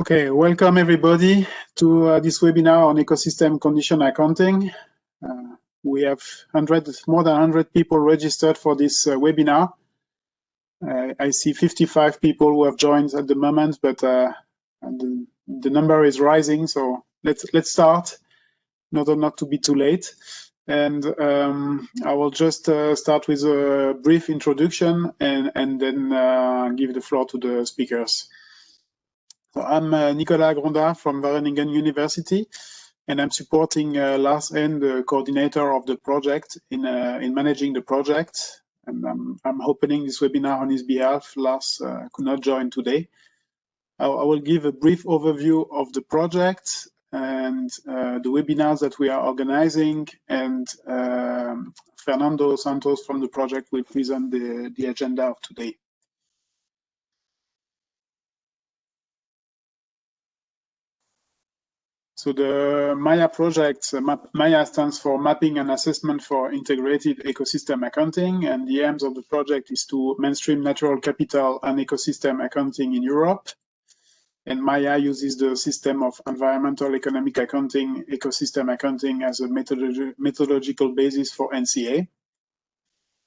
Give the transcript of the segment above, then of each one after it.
Okay, welcome everybody to this webinar on ecosystem condition accounting. We have more than 100 people registered for this webinar. I see 55 people who have joined at the moment, but the number is rising, so let's start in order not to be too late. And I will just start with a brief introduction and then give the floor to the speakers. So I'm Nicolas Grondard from Wageningen University, and I'm supporting Lars N, the coordinator of the project, in managing the project. And I'm opening this webinar on his behalf. Lars could not join today. I will give a brief overview of the project and the webinars that we are organizing, and Fernando Santos from the project will present the agenda of today. So the MAIA project, MAIA stands for Mapping and Assessment for Integrated Ecosystem Accounting, and the aims of the project is to mainstream natural capital and ecosystem accounting in Europe. And MAIA uses the system of environmental economic accounting, ecosystem accounting as a methodological basis for NCA.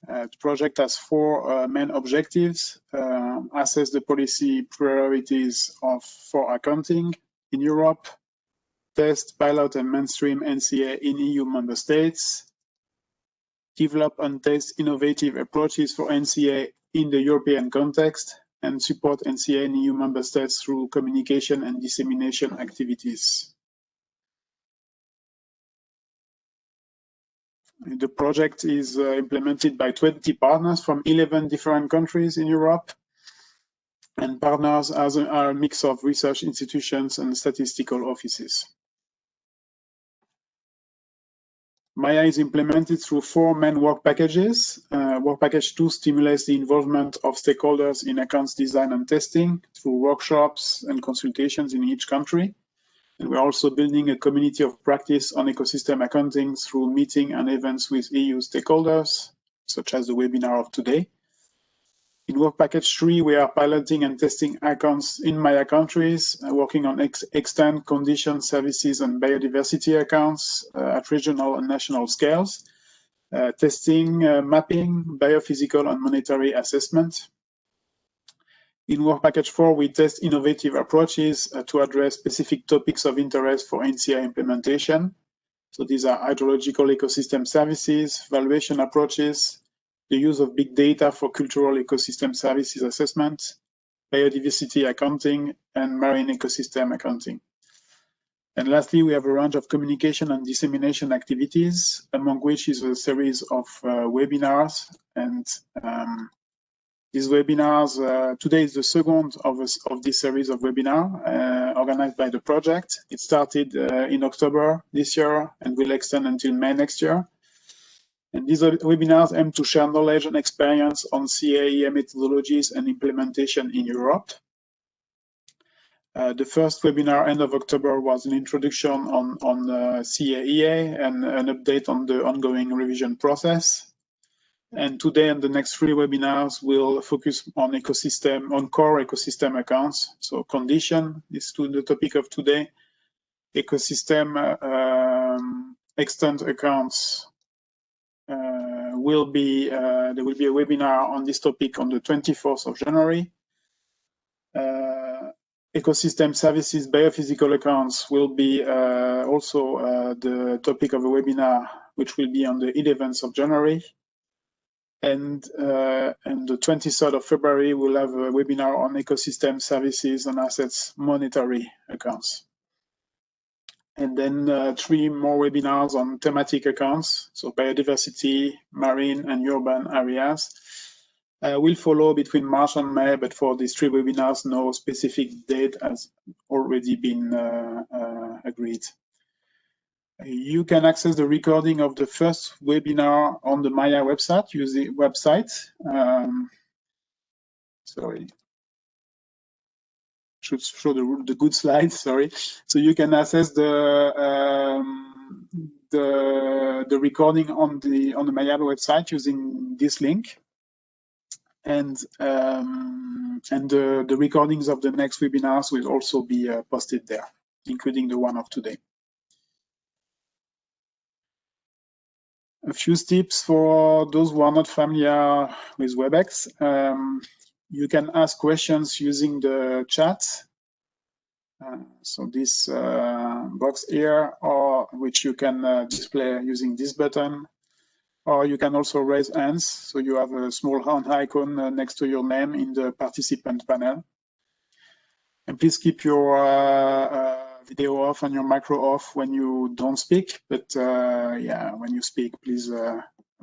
The project has four main objectives: assess the policy priorities for accounting in Europe, test, pilot, and mainstream NCA in EU member states, develop and test innovative approaches for NCA in the European context, and support NCA in EU member states through communication and dissemination activities. The project is implemented by 20 partners from 11 different countries in Europe, and partners are a mix of research institutions and statistical offices. MAIA is implemented through four main work packages. Work package 2 stimulates the involvement of stakeholders in accounts design and testing through workshops and consultations in each country. And we're also building a community of practice on ecosystem accounting through meeting and events with EU stakeholders, such as the webinar of today. In work package 3, we are piloting and testing accounts in MAIA countries, working on extent, condition, services, and biodiversity accounts at regional and national scales, testing, mapping, biophysical and monetary assessment. In work package 4, we test innovative approaches to address specific topics of interest for NCA implementation. So these are hydrological ecosystem services, valuation approaches, the use of big data for cultural ecosystem services assessment, biodiversity accounting, and marine ecosystem accounting. And lastly, we have a range of communication and dissemination activities, among which is a series of webinars. And these webinars, today is the second of this series of webinars organized by the project. It started in October this year and will extend until May next year. And these webinars aim to share knowledge and experience on CAEA methodologies and implementation in Europe. The first webinar, end of October, was an introduction on CAEA and an update on the ongoing revision process. And today and the next 3 webinars will focus on core ecosystem accounts. So condition is the topic of today. Ecosystem extent accounts. There will be a webinar on this topic on the 24th of January. Ecosystem services, biophysical accounts will be also the topic of a webinar, which will be on the 11th of January. And the 23rd of February, we'll have a webinar on ecosystem services and assets monetary accounts. And then 3 more webinars on thematic accounts, so biodiversity, marine, and urban areas. Will follow between March and May, but for these 3 webinars, no specific date has already been agreed. You can access the recording of the first webinar on the MAIA website, using website. Sorry. Should show the good slides, sorry. So you can access the recording on the MAIA website using this link. and the recordings of the next webinars will also be posted there, including the one of today. A few tips for those who are not familiar with WebEx. You can ask questions using the chat. So this box here, or which you can display using this button, or you can also raise hands. So you have a small hand icon next to your name in the participant panel. And please keep your video off and your micro off when you don't speak. But yeah, when you speak, please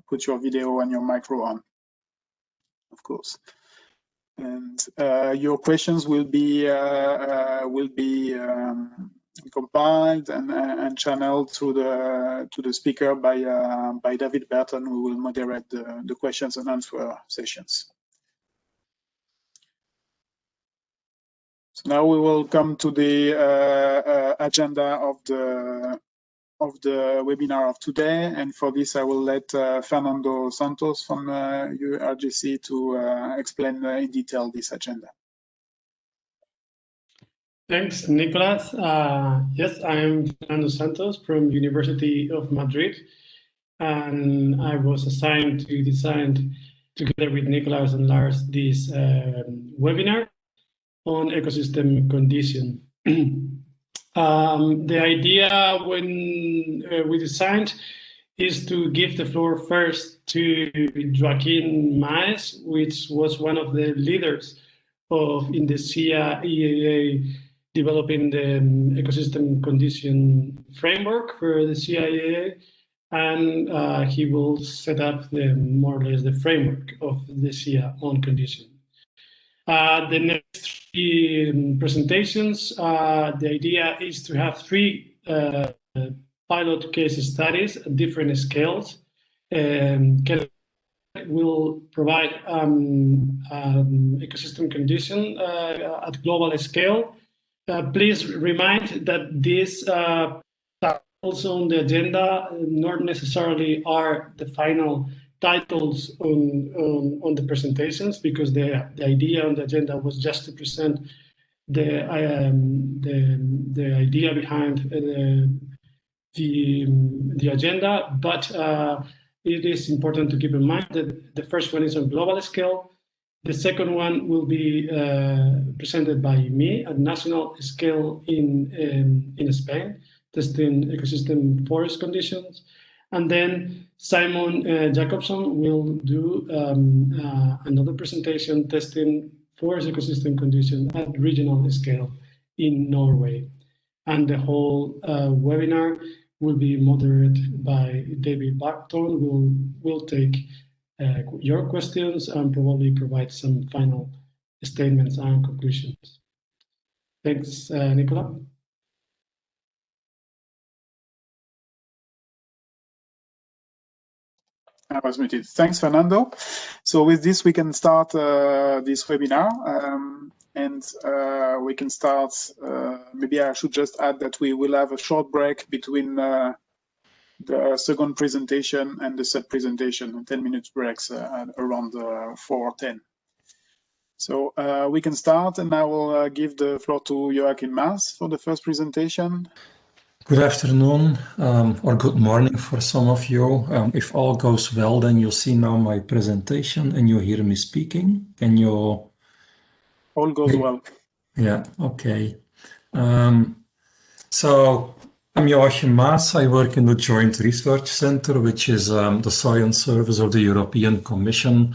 put your video and your micro on, of course. And your questions will be compiled and channeled to the speaker by David Burton, who will moderate the questions and answer sessions. So now we will come to the agenda of the webinar of today, and for this I will let Fernando Santos from URGC to explain in detail this agenda. Thanks, Nicolas. Yes, I'm Fernando Santos from University of Madrid, and I was assigned to design, together with Nicolas and Lars, this webinar on ecosystem condition. The idea when we designed is to give the floor first to Joaquin Maes, which was one of the leaders in the CIA developing the ecosystem condition framework for the CIA, and he will set up more or less the framework of the CIA on condition. The next three presentations, the idea is to have three pilot case studies at different scales. Will provide ecosystem condition at global scale. Please remind that these titles on the agenda not necessarily are the final titles on the presentations, because the idea on the agenda was just to present the idea behind the agenda, but it is important to keep in mind that the first one is on global scale. The second one will be presented by me at national scale in Spain, testing ecosystem forest conditions. And then Simon Jacobson will do another presentation testing forest ecosystem conditions at regional scale in Norway. And the whole webinar will be moderated by David Barton, who will take your questions and probably provide some final statements and conclusions. Thanks, Nicola. I was muted. Thanks, Fernando. So with this, we can start this webinar, and we can start. Maybe I should just add that we will have a short break between the second presentation and the third presentation, 10 minutes breaks at around 4:10. So we can start, and I will give the floor to Joaquin Maes for the first presentation. Good afternoon, or good morning for some of you. If all goes well, then you'll see now my presentation and you hear me speaking. Can you? All goes well. Yeah, okay. So I'm Joachim Maes. I work in the Joint Research Center, which is the science service of the European Commission.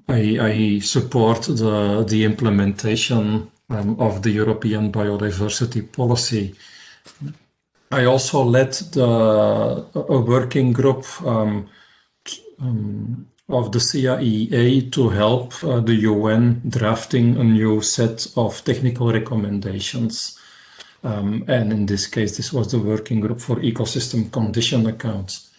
I support the implementation of the European biodiversity policy. I also led a working group of the CIA to help the UN drafting a new set of technical recommendations. And in this case, this was the working group for ecosystem condition accounts.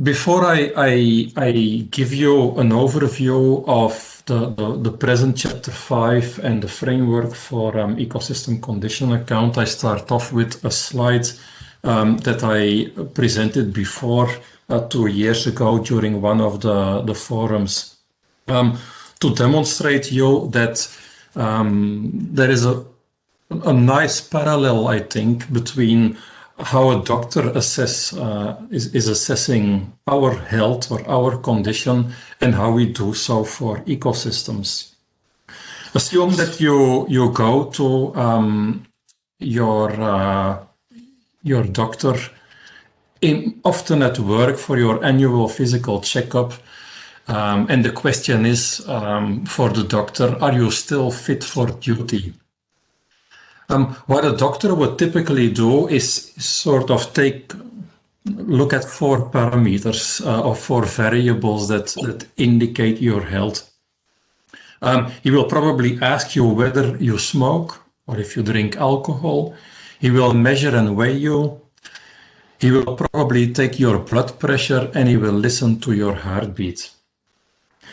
Before I give you an overview of the present chapter 5 and the framework for ecosystem condition account, I start off with a slide that I presented before 2 years ago during one of the forums, to demonstrate you that there is a nice parallel, I think, between how a doctor is assessing our health or our condition and how we do so for ecosystems. Assume that you go to your doctor often at work for your annual physical checkup, and the question is for the doctor, are you still fit for duty? What a doctor would typically do is sort of look at 4 parameters or 4 variables that indicate your health. He will probably ask you whether you smoke or if you drink alcohol. He will measure and weigh you. He will probably take your blood pressure and he will listen to your heartbeat.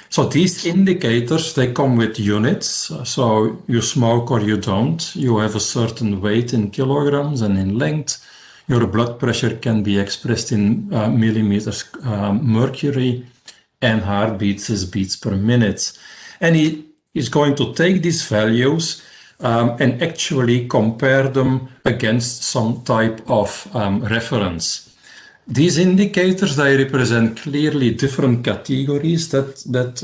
So these indicators, they come with units. So you smoke or you don't. You have a certain weight in kilograms and in length. Your blood pressure can be expressed in millimeters mercury, and heartbeats is beats per minute. And he is going to take these values and actually compare them against some type of reference. These indicators, they represent clearly different categories that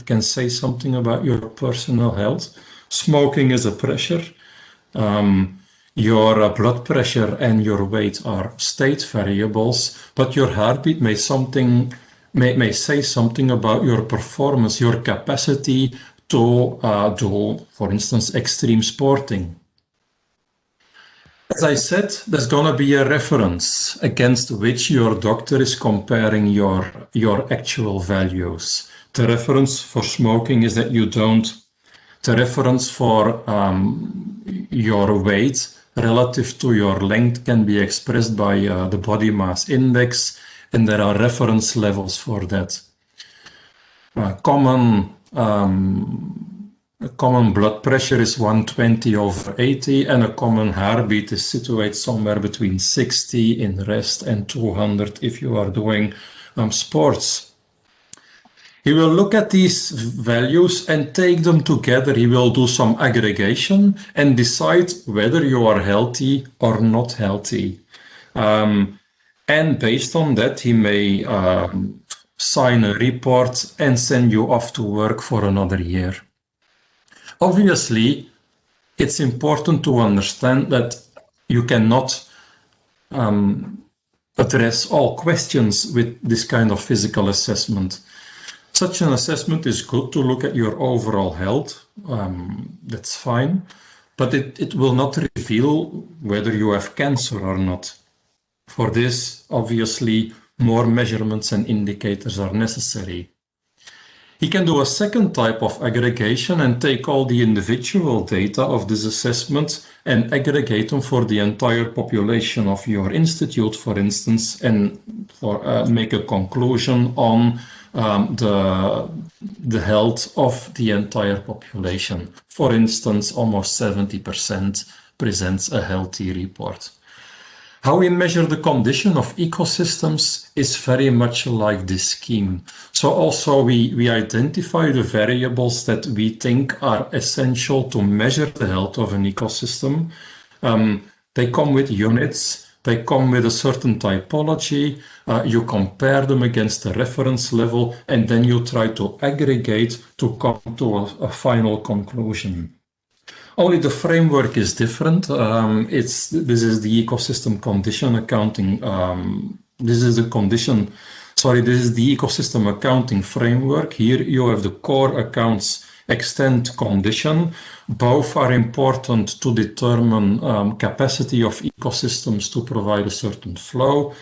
can say something about your personal health. Smoking is a pressure. Your blood pressure and your weight are state variables, but your heartbeat may say something about your performance, your capacity to do, for instance, extreme sporting. As I said, there's going to be a reference against which your doctor is comparing your actual values. The reference for smoking is that you don't. The reference for your weight relative to your length can be expressed by the body mass index, and there are reference levels for that. A common blood pressure is 120/80, and a common heartbeat is situated somewhere between 60 in rest and 200 if you are doing sports. He will look at these values and take them together. He will do some aggregation and decide whether you are healthy or not healthy. And based on that, he may sign a report and send you off to work for another year. Obviously, it's important to understand that you cannot address all questions with this kind of physical assessment. Such an assessment is good to look at your overall health. That's fine, but it will not reveal whether you have cancer or not. For this, obviously, more measurements and indicators are necessary. He can do a second type of aggregation and take all the individual data of this assessment and aggregate them for the entire population of your institute, for instance, and make a conclusion on the health of the entire population. For instance, almost 70% presents a healthy report. How we measure the condition of ecosystems is very much like this scheme. So also we identify the variables that we think are essential to measure the health of an ecosystem. They come with units, they come with a certain typology, you compare them against a reference level, and then you try to aggregate to come to a final conclusion. Only the framework is different. This is the ecosystem condition accounting. This is the ecosystem accounting framework. Here you have the core accounts extent condition. Both are important to determine capacity of ecosystems to provide a certain flow.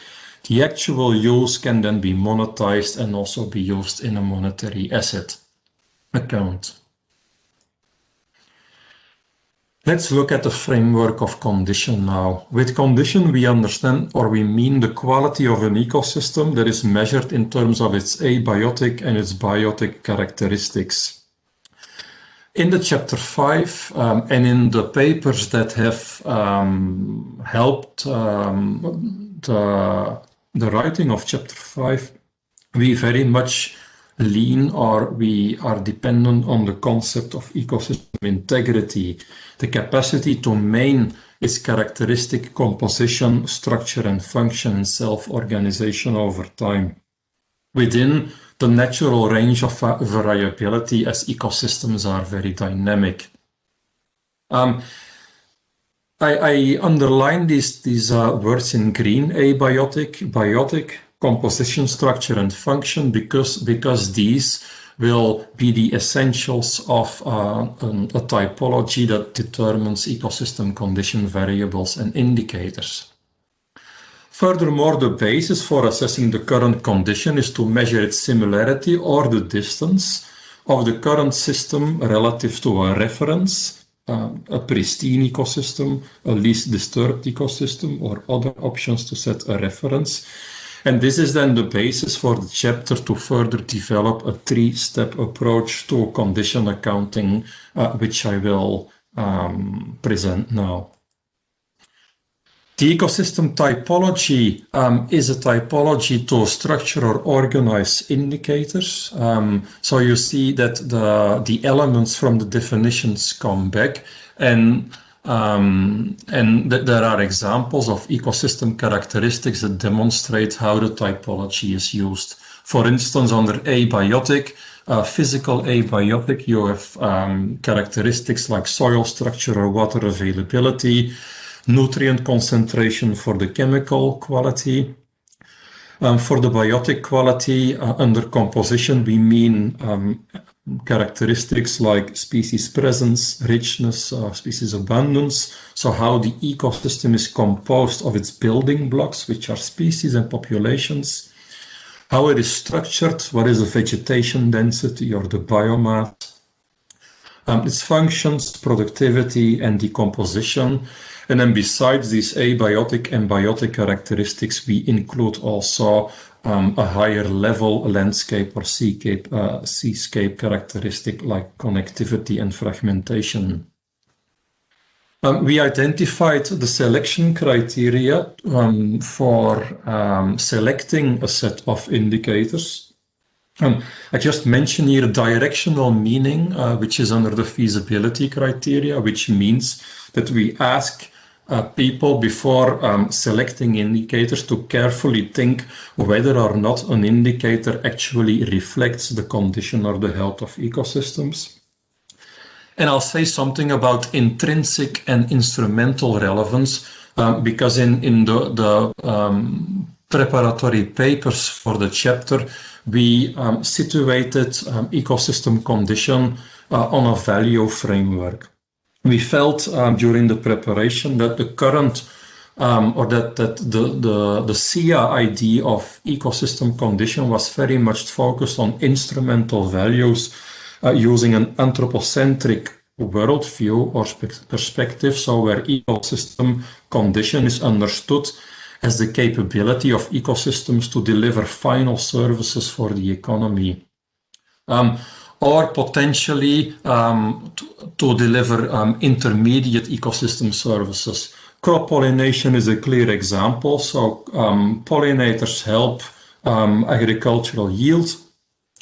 The actual use can then be monetized and also be used in a monetary asset account. Let's look at the framework of condition now. With condition, we understand or we mean the quality of an ecosystem that is measured in terms of its abiotic and its biotic characteristics. In the chapter 5 and in the papers that have helped the writing of chapter 5, we very much lean or we are dependent on the concept of ecosystem integrity, the capacity to maintain its characteristic composition, structure, and function and self-organization over time within the natural range of variability, as ecosystems are very dynamic. I underline these words in green: abiotic, biotic, composition, structure, and function, because these will be the essentials of a typology that determines ecosystem condition variables and indicators. Furthermore, the basis for assessing the current condition is to measure its similarity or the distance of the current system relative to a reference, a pristine ecosystem, a least disturbed ecosystem, or other options to set a reference. And this is then the basis for the chapter to further develop a three-step approach to condition accounting, which I will present now. The ecosystem typology is a typology to structure or organize indicators. So you see that the elements from the definitions come back, and there are examples of ecosystem characteristics that demonstrate how the typology is used. For instance, under abiotic, physical abiotic, you have characteristics like soil structure or water availability, nutrient concentration for the chemical quality. For the biotic quality, under composition, we mean characteristics like species presence, richness, species abundance. So how the ecosystem is composed of its building blocks, which are species and populations. How it is structured, what is the vegetation density or the biomass. Its functions, productivity, and decomposition. And then besides these abiotic and biotic characteristics, we include also a higher level landscape or seascape characteristic like connectivity and fragmentation. We identified the selection criteria for selecting a set of indicators. I just mentioned here directional meaning, which is under the feasibility criteria, which means that we ask people before selecting indicators to carefully think whether or not an indicator actually reflects the condition or the health of ecosystems. And I'll say something about intrinsic and instrumental relevance, because in the preparatory papers for the chapter, we situated ecosystem condition on a value framework. We felt during the preparation that the current or that the SIA idea of ecosystem condition was very much focused on instrumental values using an anthropocentric worldview or perspective, so where ecosystem condition is understood as the capability of ecosystems to deliver final services for the economy. Or potentially to deliver intermediate ecosystem services. Crop pollination is a clear example. So pollinators help agricultural yield,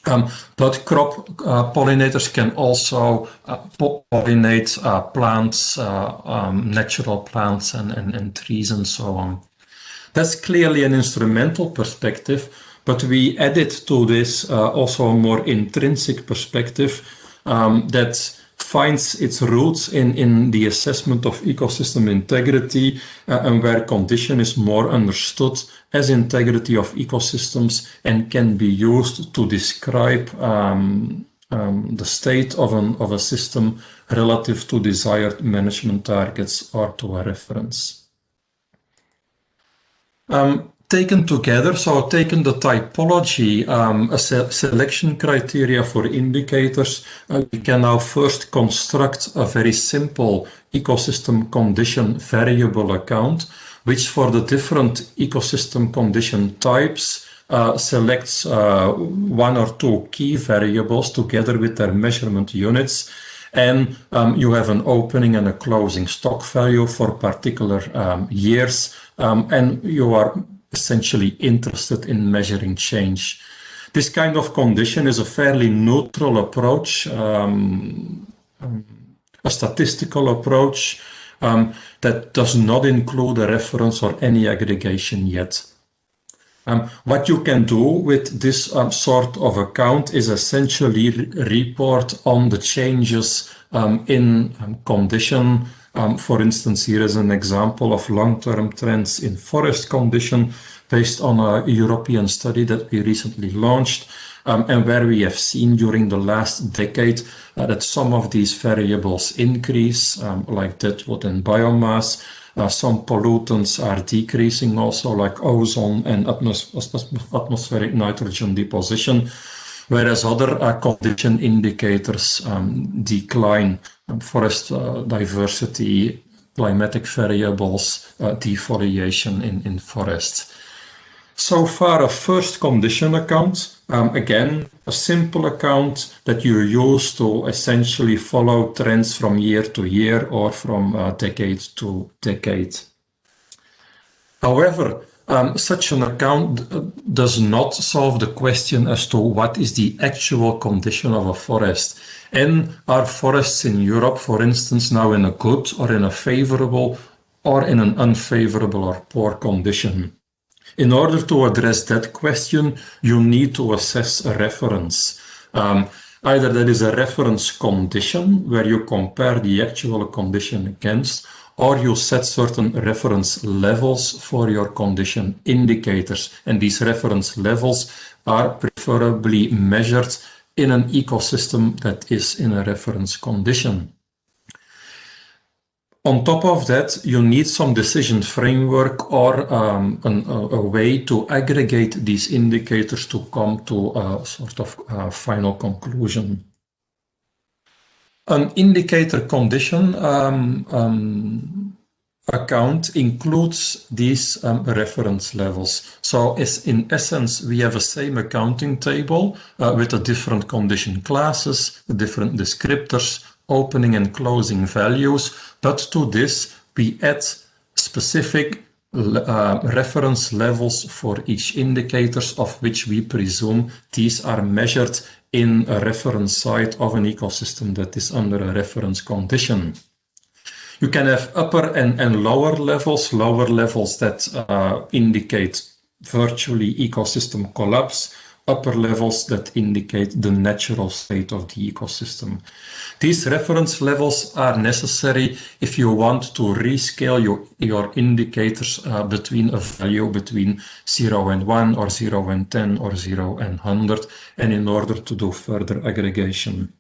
but crop pollinators can also pollinate plants, natural plants and trees and so on. That's clearly an instrumental perspective, but we added to this also a more intrinsic perspective that finds its roots in the assessment of ecosystem integrity and where condition is more understood as integrity of ecosystems and can be used to describe the state of a system relative to desired management targets or to a reference. Taken together, so taken the typology, a selection criteria for indicators, we can now first construct a very simple ecosystem condition variable account, which for the different ecosystem condition types selects one or two key variables together with their measurement units. And you have an opening and a closing stock value for particular years. And you are essentially interested in measuring change. This kind of condition is a fairly neutral approach, a statistical approach that does not include a reference or any aggregation yet. What you can do with this sort of account is essentially report on the changes in condition. For instance, here is an example of long-term trends in forest condition based on a European study that we recently launched, and where we have seen during the last decade that some of these variables increase, like deadwood and biomass. Some pollutants are decreasing also, like ozone and atmospheric nitrogen deposition, whereas other condition indicators decline. Forest diversity, climatic variables, defoliation in forests. So far, a first condition account, again, a simple account that you use to essentially follow trends from year to year or from decade to decade. However, such an account does not solve the question as to what is the actual condition of a forest. And are forests in Europe, for instance, now in a good or in a favorable or in an unfavorable or poor condition? In order to address that question, you need to assess a reference. Either there is a reference condition where you compare the actual condition against, or you set certain reference levels for your condition indicators. And these reference levels are preferably measured in an ecosystem that is in a reference condition. On top of that, you need some decision framework or a way to aggregate these indicators to come to a sort of final conclusion. An indicator condition account includes these reference levels. So in essence, we have a same accounting table with the different condition classes, the different descriptors, opening and closing values, but to this we add specific reference levels for each indicators, of which we presume these are measured in a reference site of an ecosystem that is under a reference condition. You can have upper and lower levels that indicate virtually ecosystem collapse, upper levels that indicate the natural state of the ecosystem. These reference levels are necessary if you want to rescale your indicators between a value between 0 and 1 or 0 and 10 or 0 and 100, and in order to do further aggregation.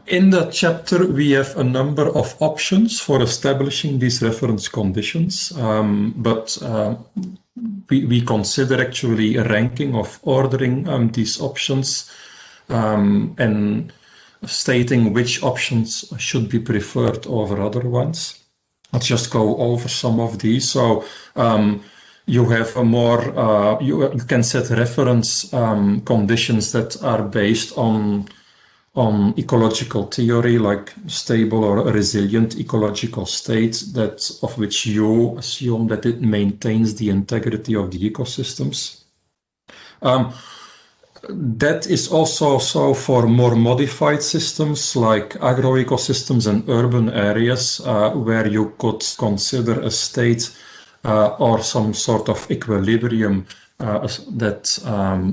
In the chapter, we have a number of options for establishing these reference conditions, but we consider actually a ranking of ordering these options and stating which options should be preferred over other ones. I'll just go over some of these. So you have a more, you can set reference conditions that are based on ecological theory, like stable or resilient ecological state, of which you assume that it maintains the integrity of the ecosystems. That is also so for more modified systems like agroecosystems and urban areas, where you could consider a state or some sort of equilibrium that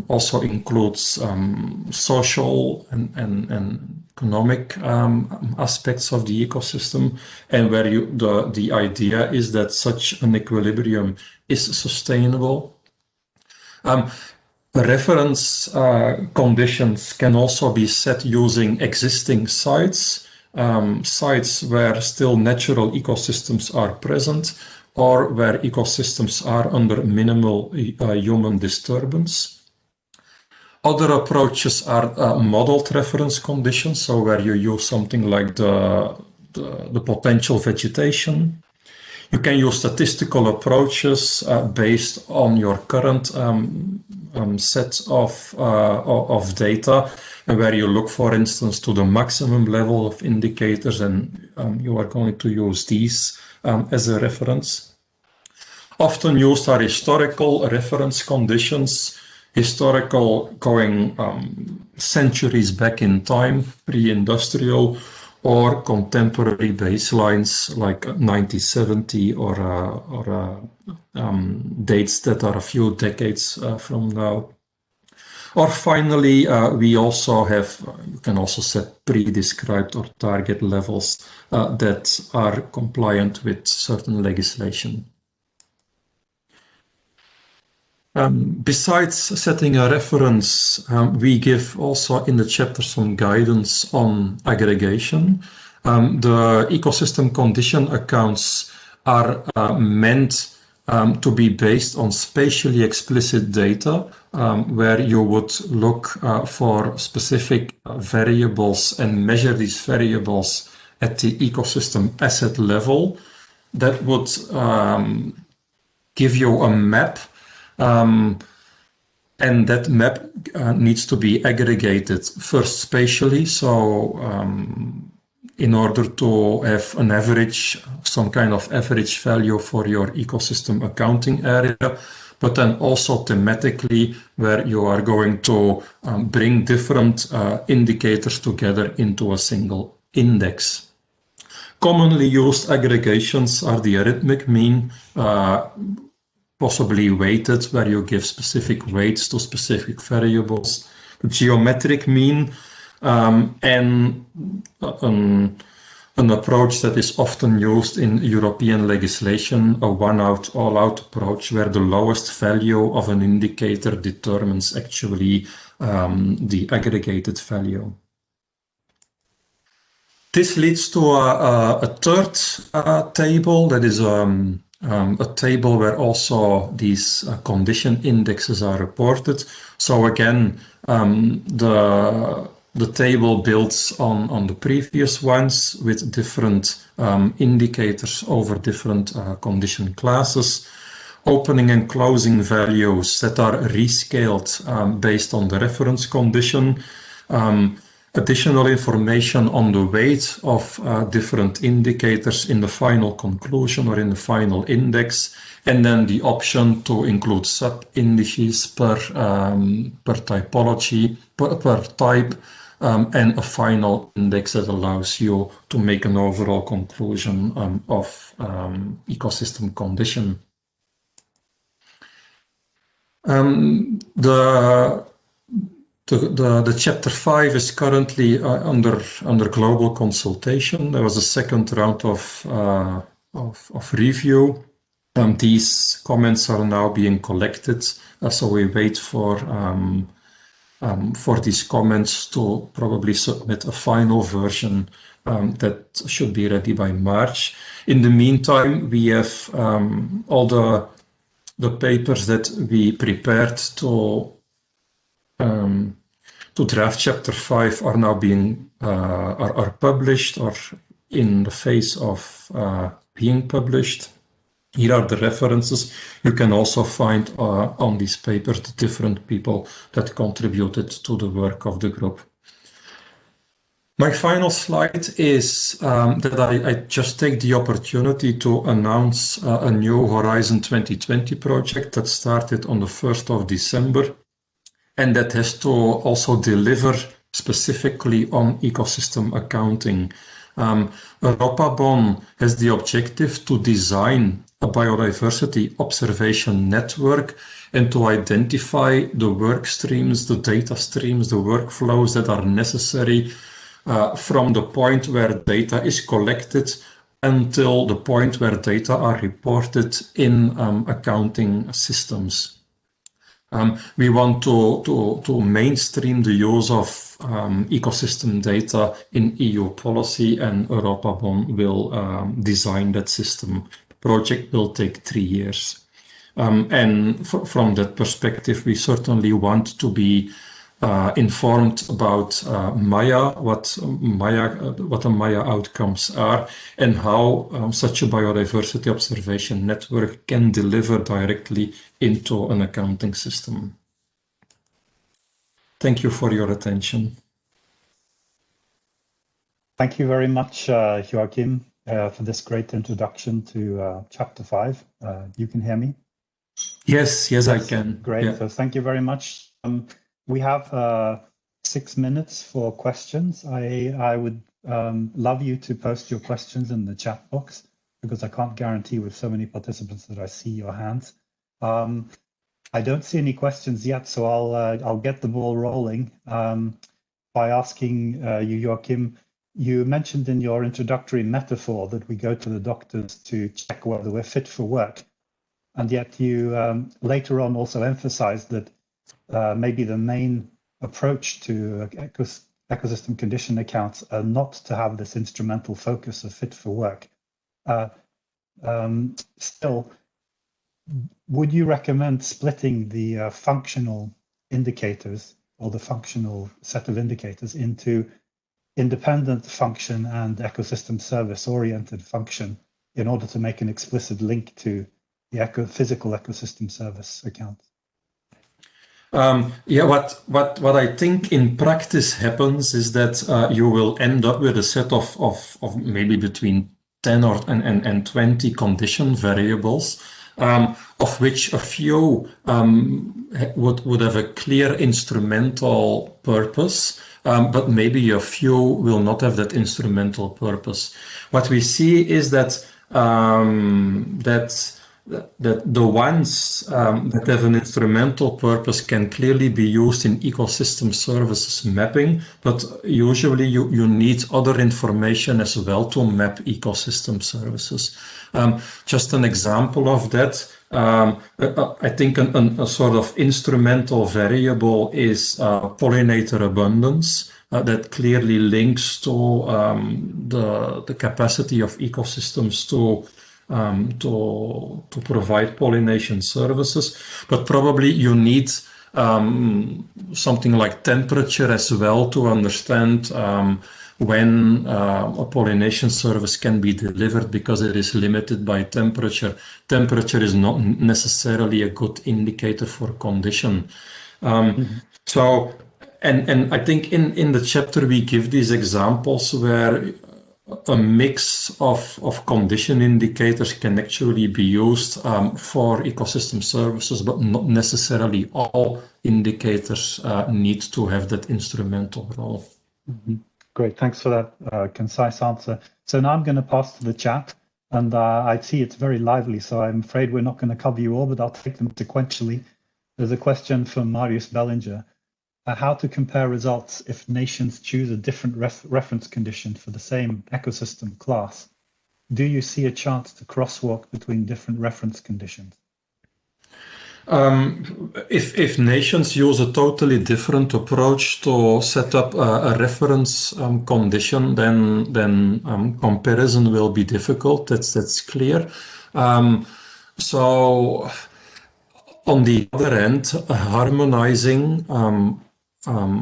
also includes social and economic aspects of the ecosystem, and where the idea is that such an equilibrium is sustainable. Reference conditions can also be set using existing sites, sites where still natural ecosystems are present, or where ecosystems are under minimal human disturbance. Other approaches are modeled reference conditions, so where you use something like the potential vegetation. You can use statistical approaches based on your current set of data, where you look, for instance, to the maximum level of indicators, and you are going to use these as a reference. Often used are historical reference conditions, historical going centuries back in time, pre-industrial, or contemporary baselines like 1970 or dates that are a few decades from now. Or finally, we also have, you can also set pre-described or target levels that are compliant with certain legislation. Besides setting a reference, we give also in the chapter some guidance on aggregation. The ecosystem condition accounts are meant to be based on spatially explicit data, where you would look for specific variables and measure these variables at the ecosystem asset level. That would give you a map, and that map needs to be aggregated first spatially. So in order to have an average, some kind of average value for your ecosystem accounting area, but then also thematically, where you are going to bring different indicators together into a single index. Commonly used aggregations are the arithmetic mean, possibly weighted, where you give specific weights to specific variables, the geometric mean, and an approach that is often used in European legislation, a one-out, all-out approach, where the lowest value of an indicator determines actually the aggregated value. This leads to a third table that is a table where also these condition indexes are reported. So again, the table builds on the previous ones with different indicators over different condition classes, opening and closing values that are rescaled based on the reference condition, additional information on the weight of different indicators in the final conclusion or in the final index, and then the option to include sub-indices per typology, per type, and a final index that allows you to make an overall conclusion of ecosystem condition. The chapter 5 is currently under global consultation. There was a second round of review. These comments are now being collected, so we wait for these comments to probably submit a final version that should be ready by March. In the meantime, we have all the papers that we prepared to draft chapter 5 are now being are published or in the phase of being published. Here are the references. You can also find on these papers the different people that contributed to the work of the group. My final slide is that I just take the opportunity to announce a new Horizon 2020 project that started on the 1st of December. And that has to also deliver specifically on ecosystem accounting. Europabon has the objective to design a biodiversity observation network and to identify the work streams, the data streams, the workflows that are necessary from the point where data is collected until the point where data are reported in accounting systems. We want to mainstream the use of ecosystem data in EU policy, and Europabon will design that system. The project will take 3 years. And from that perspective, we certainly want to be informed about MAIA, what the MAIA outcomes are, and how such a biodiversity observation network can deliver directly into an accounting system. Thank you for your attention. Thank you very much, Joachim. for this great introduction to Chapter 5. You can hear me? Yes, I can. Great. Yeah. So thank you very much. We have 6 minutes for questions. I would love you to post your questions in the chat box, because I can't guarantee with so many participants that I see your hands. I don't see any questions yet, so I'll get the ball rolling by asking you, Joachim. You mentioned in your introductory metaphor that we go to the doctors to check whether we're fit for work. And yet you later on also emphasized that maybe the main approach to ecosystem condition accounts are not to have this instrumental focus of fit for work. Still, would you recommend splitting the functional indicators, or the functional set of indicators, into independent function and ecosystem service oriented function in order to make an explicit link to the physical ecosystem service account? Yeah, what I think in practice happens is that you will end up with a set of maybe between 10 and 20 condition variables, of which a few would have a clear instrumental purpose, but maybe a few will not have that instrumental purpose. What we see is that that the ones that have an instrumental purpose can clearly be used in ecosystem services mapping, but usually you need other information as well to map ecosystem services. Just an example of that, I think a sort of instrumental variable is pollinator abundance. That clearly links to the capacity of ecosystems to provide pollination services, but probably you need something like temperature as well to understand when a pollination service can be delivered, because it is limited by temperature. Temperature is not necessarily a good indicator for condition. So, and I think in the chapter we give these examples where a mix of condition indicators can actually be used for ecosystem services, but not necessarily all indicators need to have that instrumental role. Great, thanks for that concise answer. So now I'm going to pass to the chat, and I see it's very lively, so I'm afraid we're not going to cover you all, but I'll take them sequentially. There's a question from Marius Bellinger. How to compare results if nations choose a different reference condition for the same ecosystem class? Do you see a chance to crosswalk between different reference conditions? If nations use a totally different approach to set up a reference condition, then comparison will be difficult. That's clear. So on the other end, harmonizing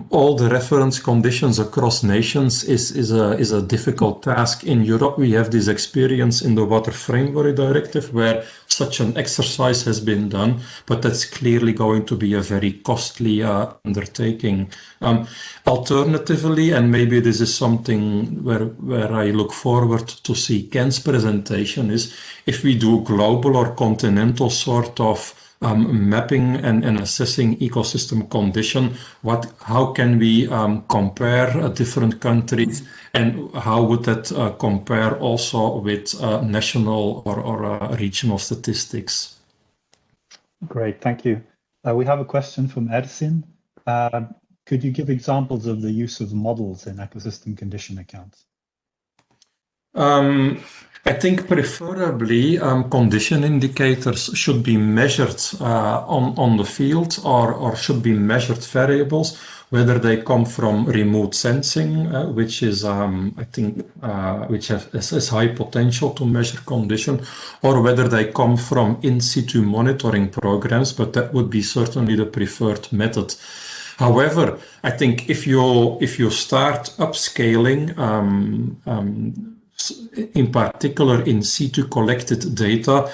all the reference conditions across nations is a difficult task. In Europe, we have this experience in the Water Framework Directive where such an exercise has been done, but that's clearly going to be a very costly undertaking. Alternatively, and maybe this is something where I look forward to see Ken's presentation, is if we do global or continental sort of mapping and assessing ecosystem condition, how can we compare different countries, and how would that compare also with national or regional statistics? Great, thank you. We have a question from Ersin. Could you give examples of the use of models in ecosystem condition accounts? I think preferably condition indicators should be measured on the field, or should be measured variables, whether they come from remote sensing, which is I think which has high potential to measure condition, or whether they come from in situ monitoring programs, but that would be certainly the preferred method. However, I think if you start upscaling, in particular in situ collected data,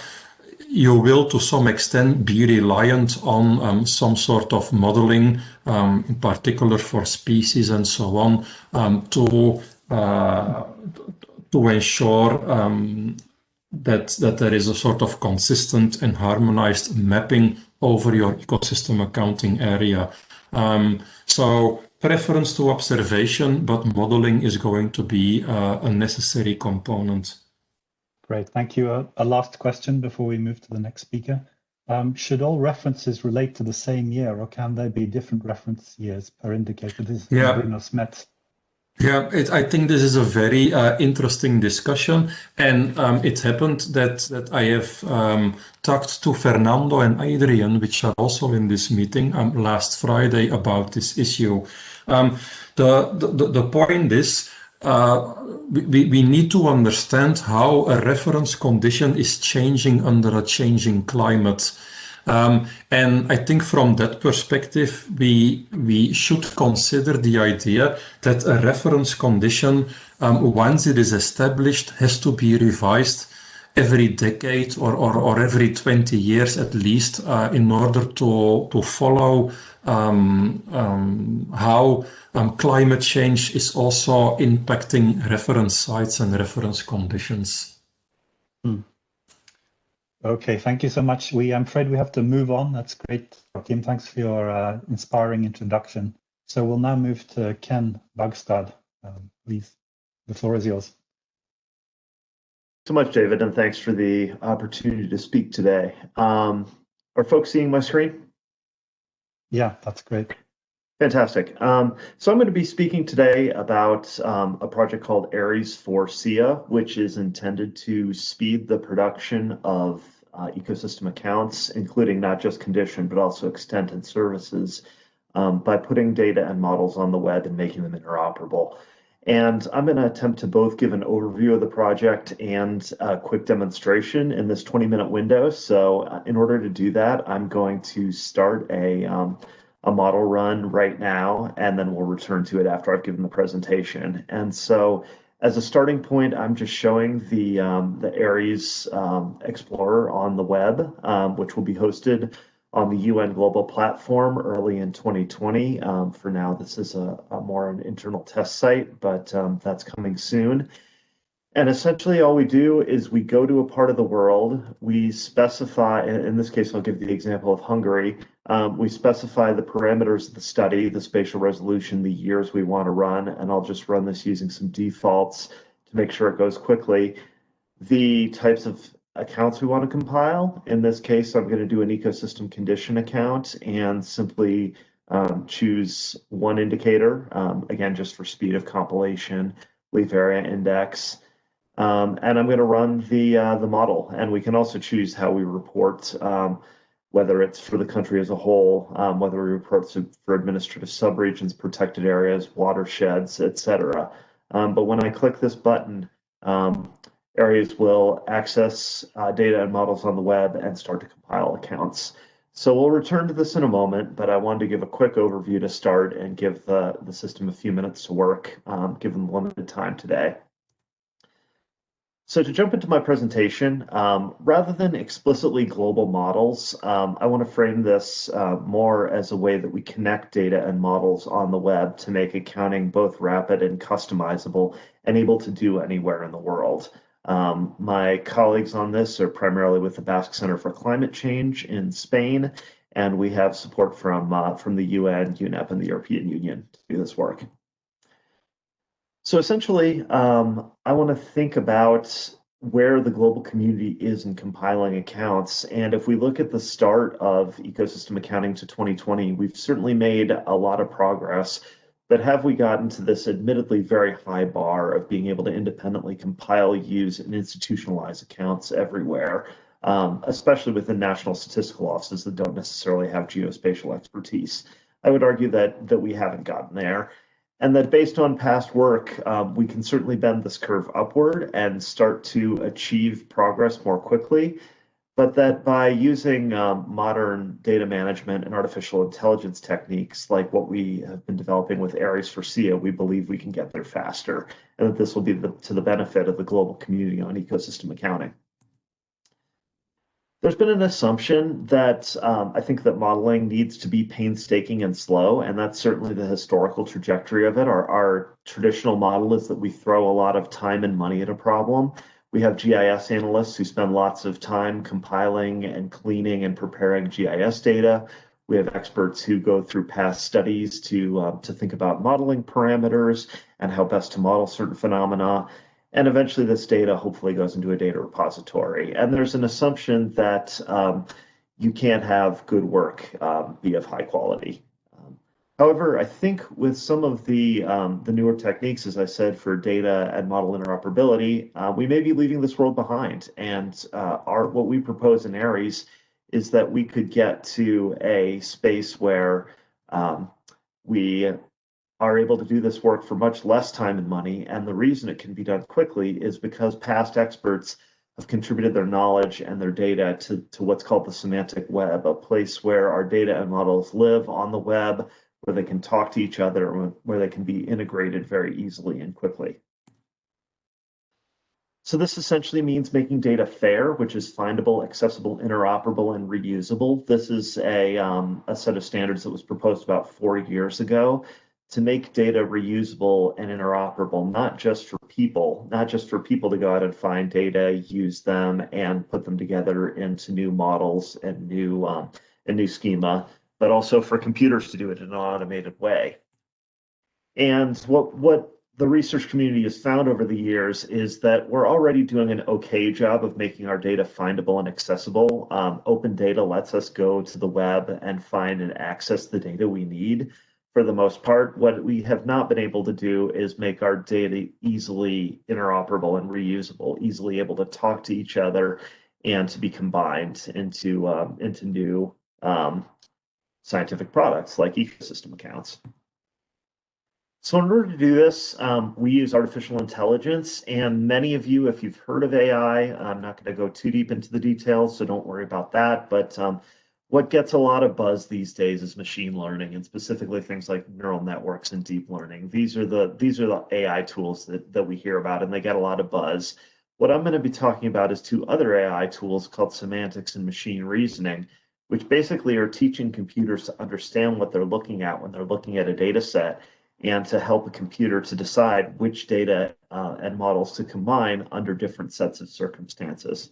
you will to some extent be reliant on some sort of modeling, in particular for species and so on, to ensure that there is a sort of consistent and harmonized mapping over your ecosystem accounting area. So preference to observation, but modeling is going to be a necessary component. Great, thank you. A last question before we move to the next speaker. Should all references relate to the same year, or can there be different reference years per indicator? This is Bruno Smets. Yeah, I think this is a very interesting discussion, and it happened that I have talked to Fernando and Adrian, which are also in this meeting last Friday about this issue. The point is, we need to understand how a reference condition is changing under a changing climate. And I think from that perspective, we should consider the idea that a reference condition, once it is established, has to be revised every decade or every 20 years at least, in order to follow how climate change is also impacting reference sites and reference conditions. Okay, thank you so much. I'm afraid we have to move on. That's great, Joachim. Thanks for your inspiring introduction. So we'll now move to Ken Bagstad. Please, the floor is yours. So much, David, and thanks for the opportunity to speak today. Are folks seeing my screen? Yeah, that's great. Fantastic. So I'm going to be speaking today about a project called Aries for SIA, which is intended to speed the production of ecosystem accounts, including not just condition, but also extent and services, by putting data and models on the web and making them interoperable. And I'm going to attempt to both give an overview of the project and a quick demonstration in this 20-minute window. So in order to do that, I'm going to start a model run right now, and then we'll return to it after I've given the presentation. And so as a starting point, I'm just showing the Aries Explorer on the web, which will be hosted on the UN Global Platform early in 2020. For now, this is a more an internal test site, but that's coming soon. And essentially all we do is we go to a part of the world, we specify, in this case, I'll give the example of Hungary. We specify the parameters of the study, the spatial resolution, the years we want to run, and I'll just run this using some defaults to make sure it goes quickly. The types of accounts we want to compile, in this case, I'm going to do an ecosystem condition account and simply choose one indicator, again, just for speed of compilation, leaf area index. And I'm going to run the model, and we can also choose how we report, whether it's for the country as a whole, whether we report for administrative subregions, protected areas, watersheds, etc. But when I click this button, Aries will access data and models on the web and start to compile accounts. So we'll return to this in a moment, but I wanted to give a quick overview to start and give the system a few minutes to work, given the limited time today. So to jump into my presentation, rather than explicitly global models, I want to frame this more as a way that we connect data and models on the web to make accounting both rapid and customizable and able to do anywhere in the world. My colleagues on this are primarily with the Basque Center for Climate Change in Spain, and we have support from the UN, UNEP, and the European Union to do this work. So essentially, I want to think about where the global community is in compiling accounts. And if we look at the start of ecosystem accounting to 2020, we've certainly made a lot of progress. But have we gotten to this admittedly very high bar of being able to independently compile, use, and institutionalize accounts everywhere, especially within national statistical offices that don't necessarily have geospatial expertise? I would argue that we haven't gotten there. And that based on past work, we can certainly bend this curve upward and start to achieve progress more quickly, but that by using modern data management and artificial intelligence techniques like what we have been developing with Aries for SIA, we believe we can get there faster, and that this will be to the benefit of the global community on ecosystem accounting. There's been an assumption that I think that modeling needs to be painstaking and slow, and that's certainly the historical trajectory of it. Our traditional model is that we throw a lot of time and money at a problem. We have GIS analysts who spend lots of time compiling and cleaning and preparing GIS data. We have experts who go through past studies to think about modeling parameters and how best to model certain phenomena. And eventually this data hopefully goes into a data repository. And there's an assumption that you can't have good work be of high quality. However, I think with some of the newer techniques, as I said, for data and model interoperability, we may be leaving this world behind. And what we propose in ARES is that we could get to a space where we are able to do this work for much less time and money. And the reason it can be done quickly is because past experts have contributed their knowledge and their data to what's called the semantic web, a place where our data and models live on the web, where they can talk to each other, where they can be integrated very easily and quickly. So this essentially means making data fair, which is findable, accessible, interoperable, and reusable. This is a set of standards that was proposed about 4 years ago to make data reusable and interoperable, not just for people to go out and find data, use them, and put them together into new models and new schema, but also for computers to do it in an automated way. And what the research community has found over the years is that we're already doing an okay job of making our data findable and accessible. Open data lets us go to the web and find and access the data we need. For the most part, what we have not been able to do is make our data easily interoperable and reusable, easily able to talk to each other and to be combined into new scientific products like ecosystem accounts. So in order to do this, we use artificial intelligence, and many of you, if you've heard of AI, I'm not going to go too deep into the details, so don't worry about that. But what gets a lot of buzz these days is machine learning, and specifically things like neural networks and deep learning. These are the AI tools that we hear about, and they get a lot of buzz. What I'm going to be talking about is 2 other AI tools called semantics and machine reasoning, which basically are teaching computers to understand what they're looking at when they're looking at a data set, and to help a computer to decide which data and models to combine under different sets of circumstances.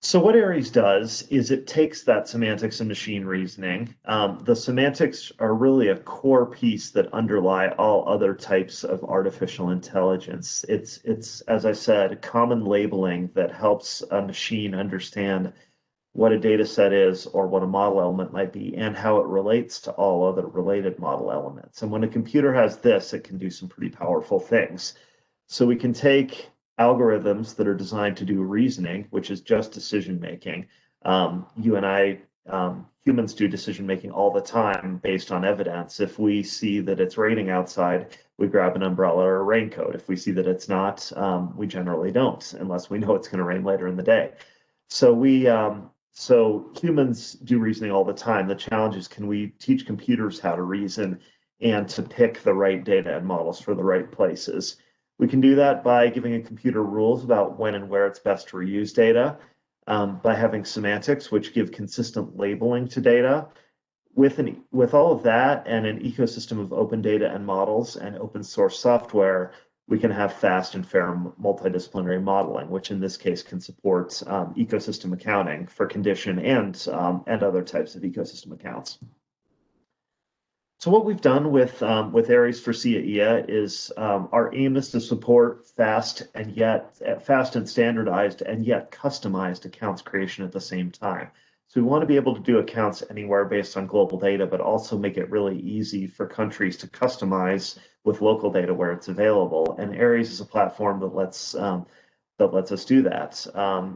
So what ARES does is it takes that semantics and machine reasoning. The semantics are really a core piece that underlie all other types of artificial intelligence. It's as I said, common labeling that helps a machine understand what a data set is or what a model element might be and how it relates to all other related model elements. And when a computer has this, it can do some pretty powerful things. So we can take algorithms that are designed to do reasoning, which is just decision making. You and I, humans do decision making all the time based on evidence. If we see that it's raining outside, we grab an umbrella or a raincoat. If we see that it's not, we generally don't, unless we know it's going to rain later in the day. So humans do reasoning all the time. The challenge is, can we teach computers how to reason and to pick the right data and models for the right places? We can do that by giving a computer rules about when and where it's best to reuse data, by having semantics, which give consistent labeling to data. With all of that and an ecosystem of open data and models and open source software, we can have fast and fair multidisciplinary modeling, which in this case can support ecosystem accounting for condition and other types of ecosystem accounts. So what we've done with ARES for SIA is our aim is to support fast and standardized and yet customized accounts creation at the same time. So we want to be able to do accounts anywhere based on global data, but also make it really easy for countries to customize with local data where it's available. And ARES is a platform that lets us do that.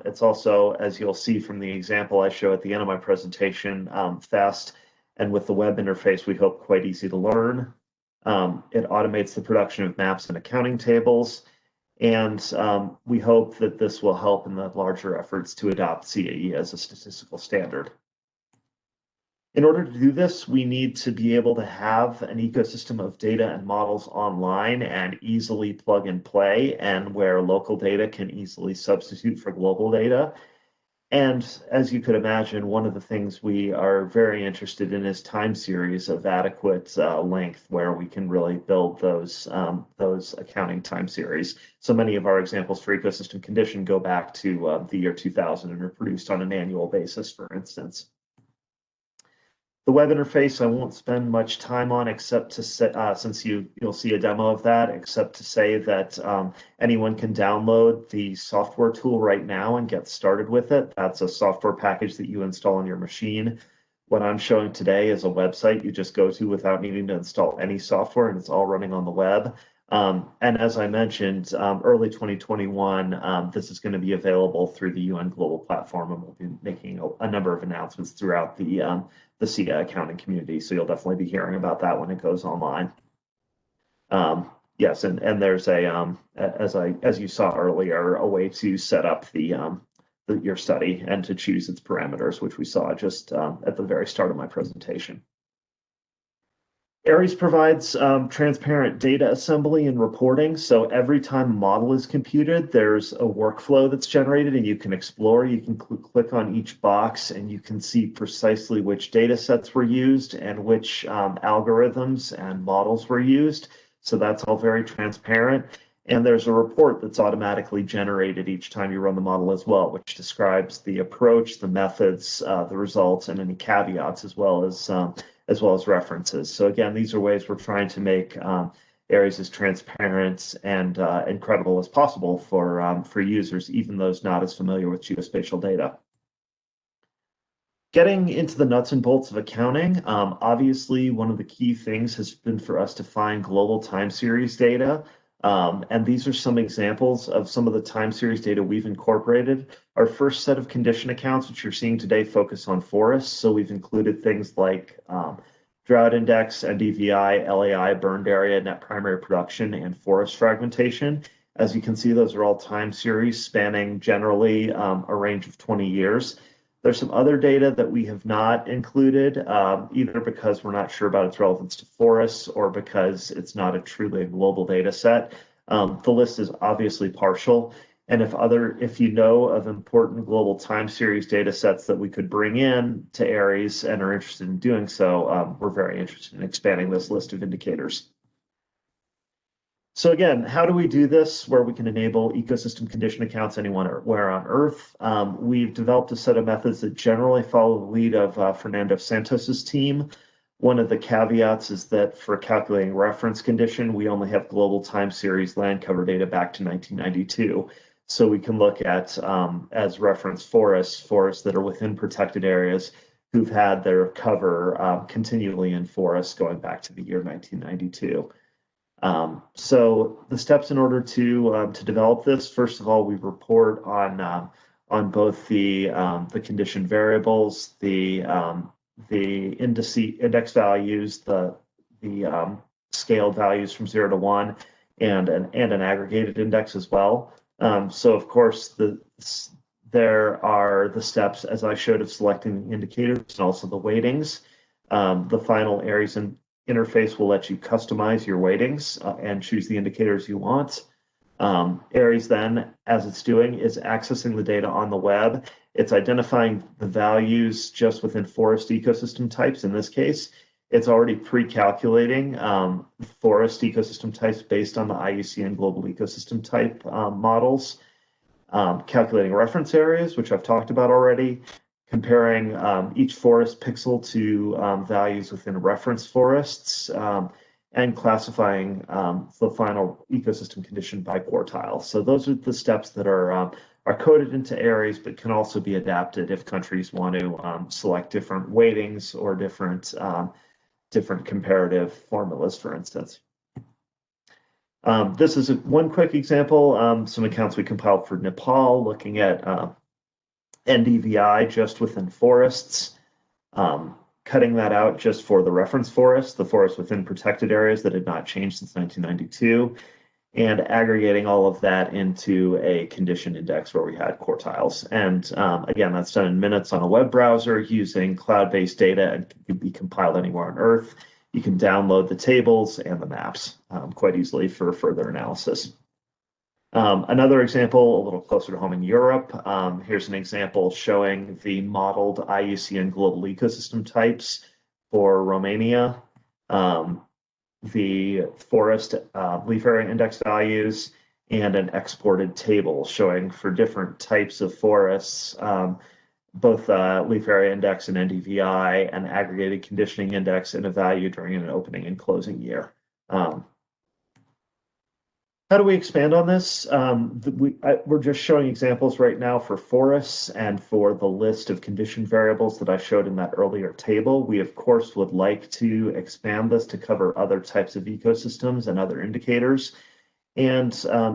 It's also, as you'll see from the example I show at the end of my presentation, fast, and with the web interface, we hope quite easy to learn. It automates the production of maps and accounting tables. And we hope that this will help in the larger efforts to adopt CAE as a statistical standard. In order to do this, we need to be able to have an ecosystem of data and models online and easily plug and play, and where local data can easily substitute for global data. And as you could imagine, one of the things we are very interested in is time series of adequate length, where we can really build those accounting time series. So many of our examples for ecosystem condition go back to the year 2000 and are produced on an annual basis, for instance. The web interface I won't spend much time on, except to say, since you'll see a demo of that, except to say that anyone can download the software tool right now and get started with it. That's a software package that you install on your machine. What I'm showing today is a website you just go to without needing to install any software, and it's all running on the web. And as I mentioned, early 2021, this is going to be available through the UN Global Platform, and we'll be making a number of announcements throughout the SIA accounting community. So you'll definitely be hearing about that when it goes online. Yes, and there's a as you saw earlier, a way to set up your study and to choose its parameters, which we saw just at the very start of my presentation. ARIES provides transparent data assembly and reporting. So every time a model is computed, there's a workflow that's generated, and you can explore. You can click on each box, and you can see precisely which data sets were used and which algorithms and models were used. So that's all very transparent. And there's a report that's automatically generated each time you run the model as well, which describes the approach, the methods, the results, and any caveats, as well as references. So again, these are ways we're trying to make ARIES as transparent and credible as possible for users, even those not as familiar with geospatial data. Getting into the nuts and bolts of accounting, obviously one of the key things has been for us to find global time series data. And these are some examples of some of the time series data we've incorporated. Our first set of condition accounts, which you're seeing today, focus on forests. So we've included things like drought index, NDVI, LAI, burned area, net primary production, and forest fragmentation. As you can see, those are all time series spanning generally a range of 20 years. There's some other data that we have not included, either because we're not sure about its relevance to forests or because it's not a truly global data set. The list is obviously partial. And if you know of important global time series data sets that we could bring in to ARIES and are interested in doing so, we're very interested in expanding this list of indicators. So again, how do we do this where we can enable ecosystem condition accounts anywhere on Earth? We've developed a set of methods that generally follow the lead of Fernando Santos's team. One of the caveats is that for calculating reference condition, we only have global time series land cover data back to 1992. So we can look at, as reference forests that are within protected areas who've had their cover continually in forests going back to the year 1992. So the steps in order to develop this, first of all, we report on both the condition variables, the index values, the scaled values from 0 to 1, and an aggregated index as well. So of course there are the steps, as I showed, of selecting the indicators and also the weightings. The final ARIES interface will let you customize your weightings and choose the indicators you want. ARIES then, as it's doing, is accessing the data on the web. It's identifying the values just within forest ecosystem types. In this case, it's already pre-calculating forest ecosystem types based on the IUCN global ecosystem type models, calculating reference areas, which I've talked about already, comparing each forest pixel to values within reference forests, and classifying the final ecosystem condition by quartile. So those are the steps that are coded into ARIES, but can also be adapted if countries want to select different weightings or different comparative formulas, for instance. This is one quick example, some accounts we compiled for Nepal, looking at NDVI just within forests, cutting that out just for the reference forest, the forest within protected areas that had not changed since 1992, and aggregating all of that into a condition index where we had quartiles. And again, that's done in minutes on a web browser using cloud-based data and can be compiled anywhere on Earth. You can download the tables and the maps quite easily for further analysis. Another example, a little closer to home in Europe, here's an example showing the modeled IUCN global ecosystem types for Romania, the forest leaf area index values, and an exported table showing for different types of forests, both leaf area index and NDVI, and aggregated conditioning index and a value during an opening and closing year. How do we expand on this? We're just showing examples right now for forests and for the list of condition variables that I showed in that earlier table. We, of course, would like to expand this to cover other types of ecosystems and other indicators. And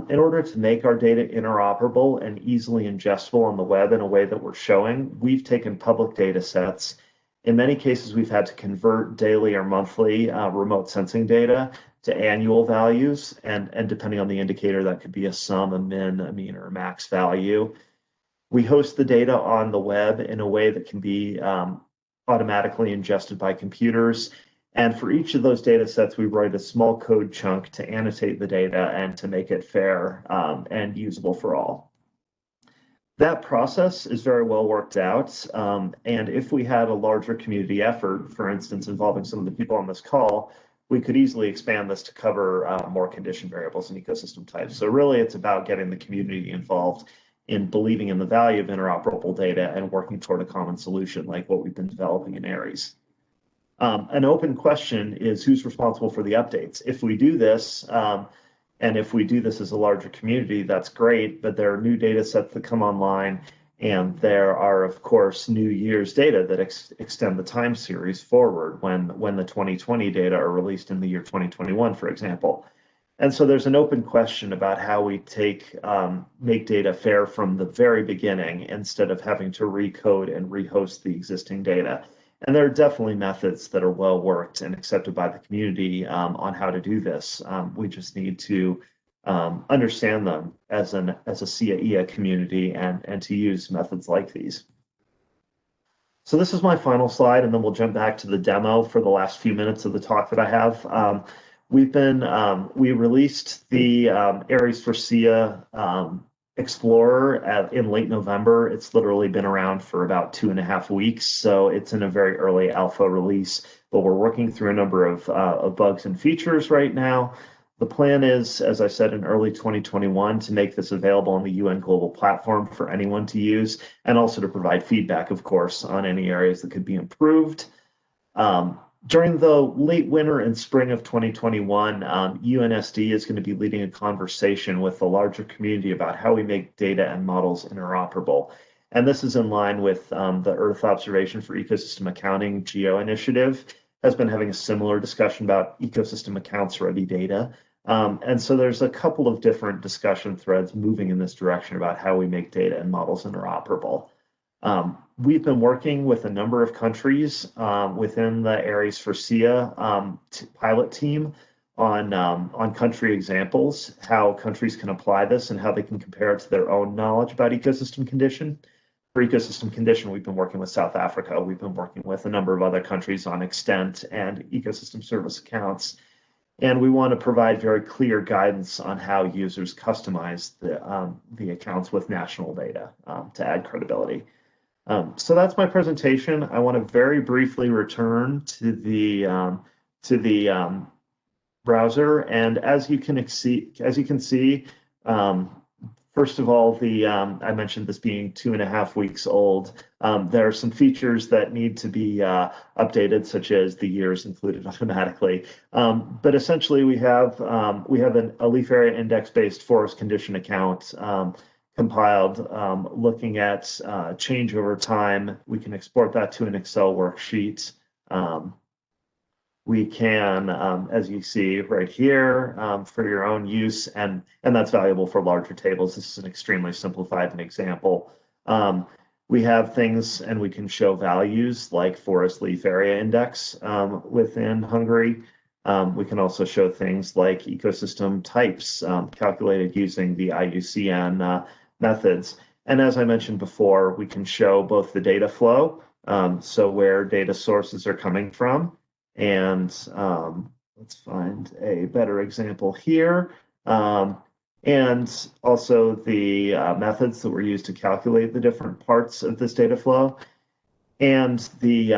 in order to make our data interoperable and easily ingestible on the web in a way that we're showing, we've taken public data sets. In many cases, we've had to convert daily or monthly remote sensing data to annual values, and depending on the indicator, that could be a sum, a min, a mean, or a max value. We host the data on the web in a way that can be automatically ingested by computers. And for each of those data sets, we write a small code chunk to annotate the data and to make it fair and usable for all. That process is very well worked out. And if we had a larger community effort, for instance, involving some of the people on this call, we could easily expand this to cover more condition variables and ecosystem types. So really, it's about getting the community involved in believing in the value of interoperable data and working toward a common solution like what we've been developing in ARES. An open question is who's responsible for the updates? If we do this, and if we do this as a larger community, that's great, but there are new data sets that come online, and there are, of course, new year's data that extend the time series forward when the 2020 data are released in the year 2021, for example. And so there's an open question about how we make data fair from the very beginning instead of having to recode and rehost the existing data. And there are definitely methods that are well worked and accepted by the community on how to do this. We just need to understand them as a CAIA community and to use methods like these. So this is my final slide, and then we'll jump back to the demo for the last few minutes of the talk that I have. We released the ARES for CAIA Explorer in late November. It's literally been around for about 2.5 weeks, so it's in a very early alpha release, but we're working through a number of bugs and features right now. The plan is, as I said, in early 2021 to make this available on the UN Global Platform for anyone to use, and also to provide feedback, of course, on any areas that could be improved. During the late winter and spring of 2021, UNSD is going to be leading a conversation with the larger community about how we make data and models interoperable. And this is in line with the Earth Observation for Ecosystem Accounting GEO initiative, has been having a similar discussion about ecosystem accounts ready data. And so there's a couple of different discussion threads moving in this direction about how we make data and models interoperable. We've been working with a number of countries within the ARES for CAIA pilot team on country examples, how countries can apply this and how they can compare it to their own knowledge about ecosystem condition. For ecosystem condition, we've been working with South Africa. We've been working with a number of other countries on extent and ecosystem service accounts. And we want to provide very clear guidance on how users customize the accounts with national data to add credibility. So that's my presentation. I want to very briefly return to the browser, and as you can see, first of all, I mentioned this being 2.5 weeks old. There are some features that need to be updated, such as the years included automatically. But essentially, we have a leaf area index-based forest condition account compiled, looking at change over time. We can export that to an Excel worksheet. We can, as you see right here, for your own use, and that's valuable for larger tables. This is an extremely simplified example. We have things, and we can show values like forest leaf area index within Hungary. We can also show things like ecosystem types calculated using the IUCN methods. And as I mentioned before, we can show both the data flow, so where data sources are coming from, and let's find a better example here. and also the methods that were used to calculate the different parts of this data flow, and the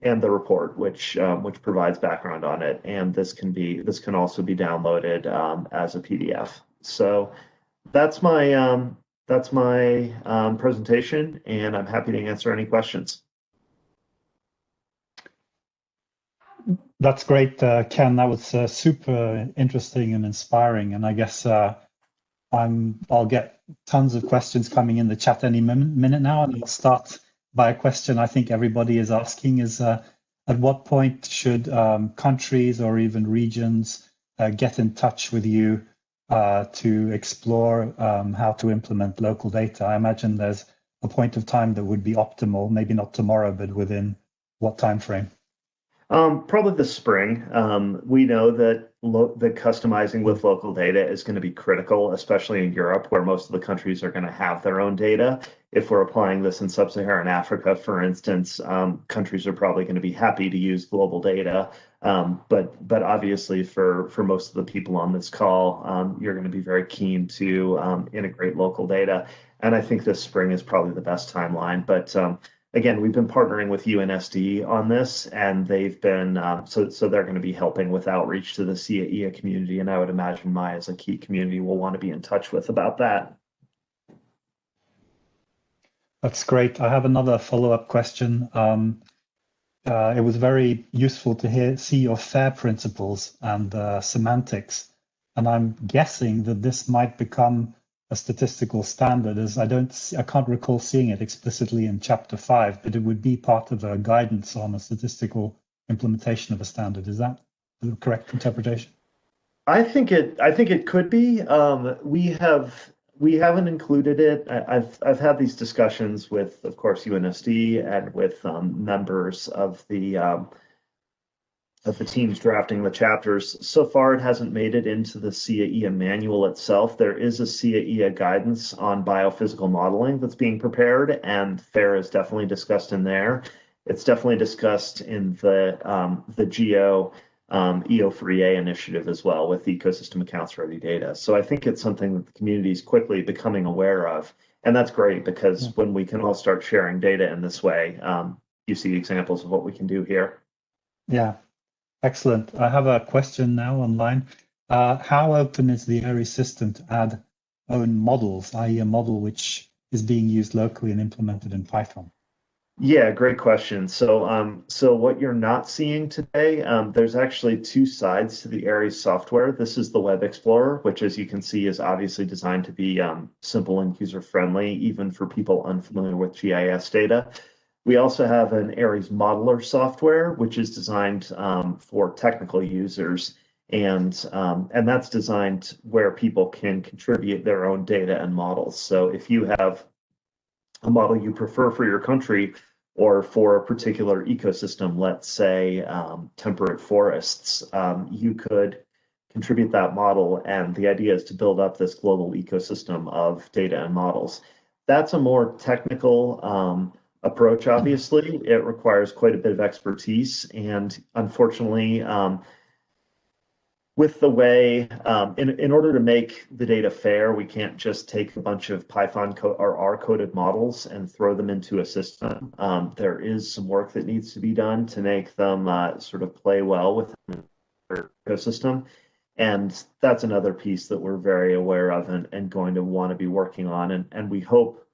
report, which provides background on it. And this can also be downloaded as a PDF. So that's my presentation, and I'm happy to answer any questions. That's great, Ken. That was super interesting and inspiring. And I guess I'll get tons of questions coming in the chat any minute now, and I'll start by a question I think everybody is asking: is at what point should countries or even regions get in touch with you to explore how to implement local data? I imagine there's a point of time that would be optimal, maybe not tomorrow, but within what time frame? Probably the spring. We know that the customizing with local data is going to be critical, especially in Europe, where most of the countries are going to have their own data. If we're applying this in sub-Saharan Africa, for instance, countries are probably going to be happy to use global data. But obviously, for most of the people on this call, you're going to be very keen to integrate local data. And I think this spring is probably the best timeline. But again, we've been partnering with UNSD on this, and they've been so they're going to be helping with outreach to the SIA community, and I would imagine MAIA as a key community will want to be in touch with about that. That's great. I have another follow-up question. It was very useful to see your FAIR principles and semantics, and I'm guessing that this might become a statistical standard, as I can't recall seeing it explicitly in chapter 5, but it would be part of a guidance on a statistical implementation of a standard. Is that the correct interpretation? I think it could be. We haven't included it. I've had these discussions with, of course, UNSD and with members of the teams drafting the chapters. So far, it hasn't made it into the SIA manual itself. There is a SIA guidance on biophysical modeling that's being prepared, and FAIR is definitely discussed in there. It's definitely discussed in the GEO EO3A initiative as well, with ecosystem accounts ready data. So I think it's something that the community is quickly becoming aware of. And that's great, because when we can all start sharing data in this way, you see examples of what we can do here. Yeah. Excellent. I have a question now online. How open is the ARIES system to add own models, i.e. a model which is being used locally and implemented in Python? Yeah, great question. So, so what you're not seeing today, there's actually two sides to the ARIES software. This is the Web Explorer, which, as you can see, is obviously designed to be simple and user-friendly, even for people unfamiliar with GIS data. We also have an ARIES modeler software, which is designed for technical users, and that's designed where people can contribute their own data and models. So if you have a model you prefer for your country or for a particular ecosystem, let's say temperate forests, you could contribute that model, and the idea is to build up this global ecosystem of data and models. That's a more technical approach. Obviously, it requires quite a bit of expertise, and unfortunately, with the way, in order to make the data fair, we can't just take a bunch of Python or R-coded models and throw them into a system. There is some work that needs to be done to make them sort of play well with the ecosystem. And that's another piece that we're very aware of and going to want to be working on. And we hope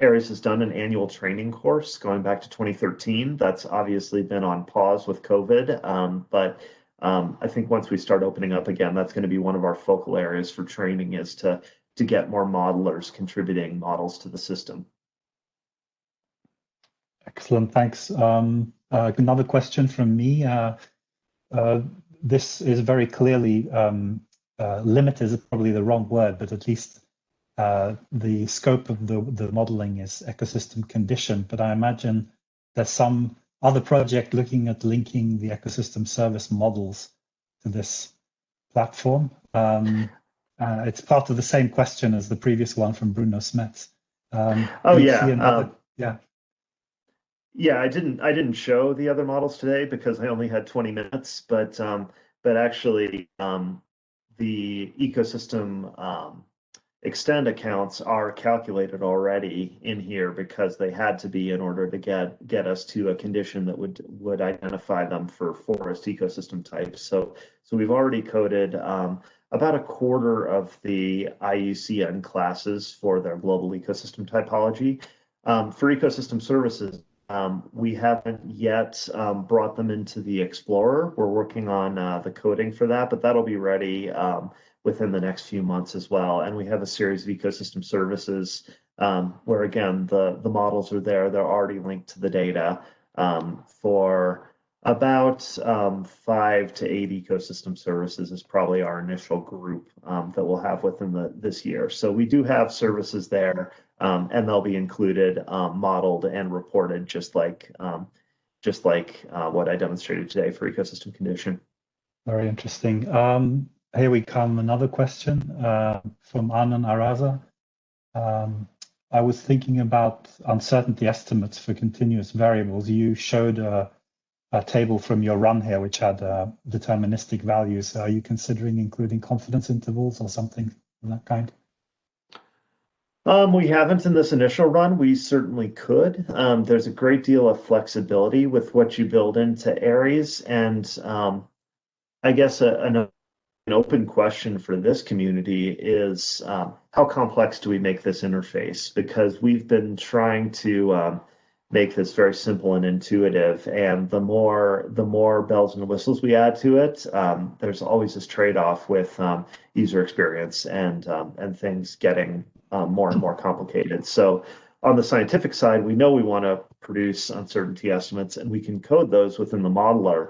ARIES has done an annual training course going back to 2013. That's obviously been on pause with COVID, but I think once we start opening up again, that's going to be one of our focal areas for training, is to get more modelers contributing models to the system. Excellent, thanks. Another question from me. This is very clearly, limit is probably the wrong word, but at least the scope of the modeling is ecosystem condition. But I imagine there's some other project looking at linking the ecosystem service models to this platform. It's part of the same question as the previous one from Bruno Smets. Oh yeah, yeah. I didn't show the other models today because I only had 20 minutes, but actually the ecosystem extend accounts are calculated already in here because they had to be in order to get us to a condition that would identify them for forest ecosystem types. So we've already coded about a quarter of the IUCN classes for their global ecosystem typology. For ecosystem services, we haven't yet brought them into the Explorer. We're working on the coding for that, but that'll be ready within the next few months as well. And we have a series of ecosystem services where, again, the models are there. They're already linked to the data for about 5 to 8 ecosystem services is probably our initial group that we'll have within this year. So we do have services there, and they'll be included, modeled and reported just like what I demonstrated today for ecosystem condition. Very interesting. Here we come, another question from Anand Araza. I was thinking about uncertainty estimates for continuous variables. You showed a table from your run here, which had deterministic values. Are you considering including confidence intervals or something of that kind? We haven't in this initial run. We certainly could. There's a great deal of flexibility with what you build into Aries, and I guess an open question for this community is how complex do we make this interface? Because we've been trying to make this very simple and intuitive, and the more bells and whistles we add to it, there's always this trade-off with user experience and things getting more and more complicated. So on the scientific side, we know we want to produce uncertainty estimates, and we can code those within the modeler.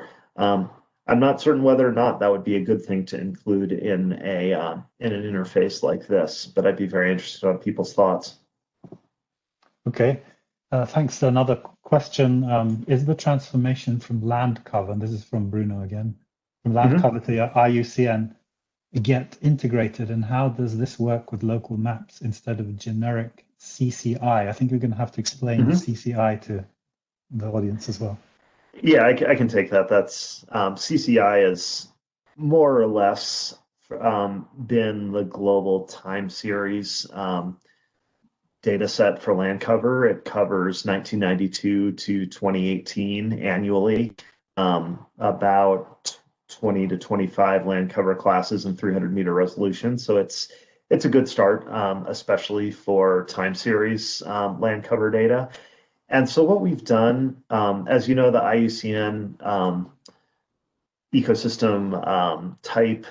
I'm not certain whether or not that would be a good thing to include in an interface like this, but I'd be very interested on people's thoughts. Okay, thanks. Another question, is the transformation from land cover, and this is from Bruno again, from land cover to IUCN get integrated, and how does this work with local maps instead of generic CCI? I think you're going to have to explain CCI to the audience as well. Yeah, I can take that. That's CCI is more or less been the global time series data set for land cover. It covers 1992 to 2018 annually, about 20 to 25 land cover classes and 300-meter resolution. So it's a good start, especially for time series land cover data. And so what we've done, as you know, the IUCN ecosystem type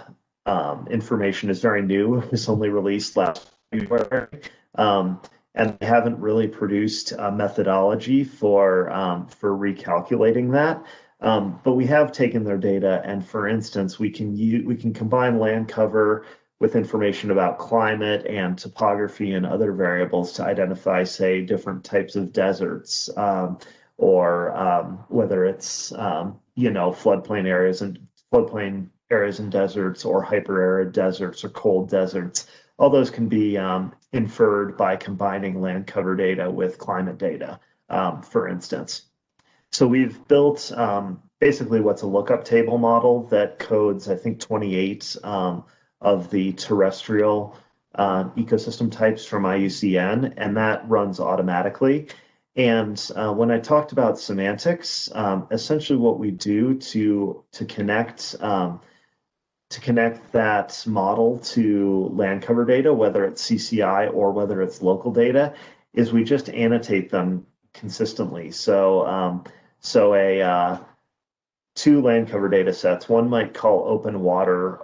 information is very new. It was only released last February, and they haven't really produced a methodology for recalculating that. But we have taken their data, and for instance, we can combine land cover with information about climate and topography and other variables to identify, say, different types of deserts, or whether it's floodplain areas and deserts, or hyper-arid deserts or cold deserts. All those can be inferred by combining land cover data with climate data, for instance. So we've built basically what's a lookup table model that codes, I think, 28 of the terrestrial ecosystem types from IUCN, and that runs automatically. And when I talked about semantics, essentially what we do to connect that model to land cover data, whether it's CCI or whether it's local data, is we just annotate them consistently. So two land cover data sets, one might call open water,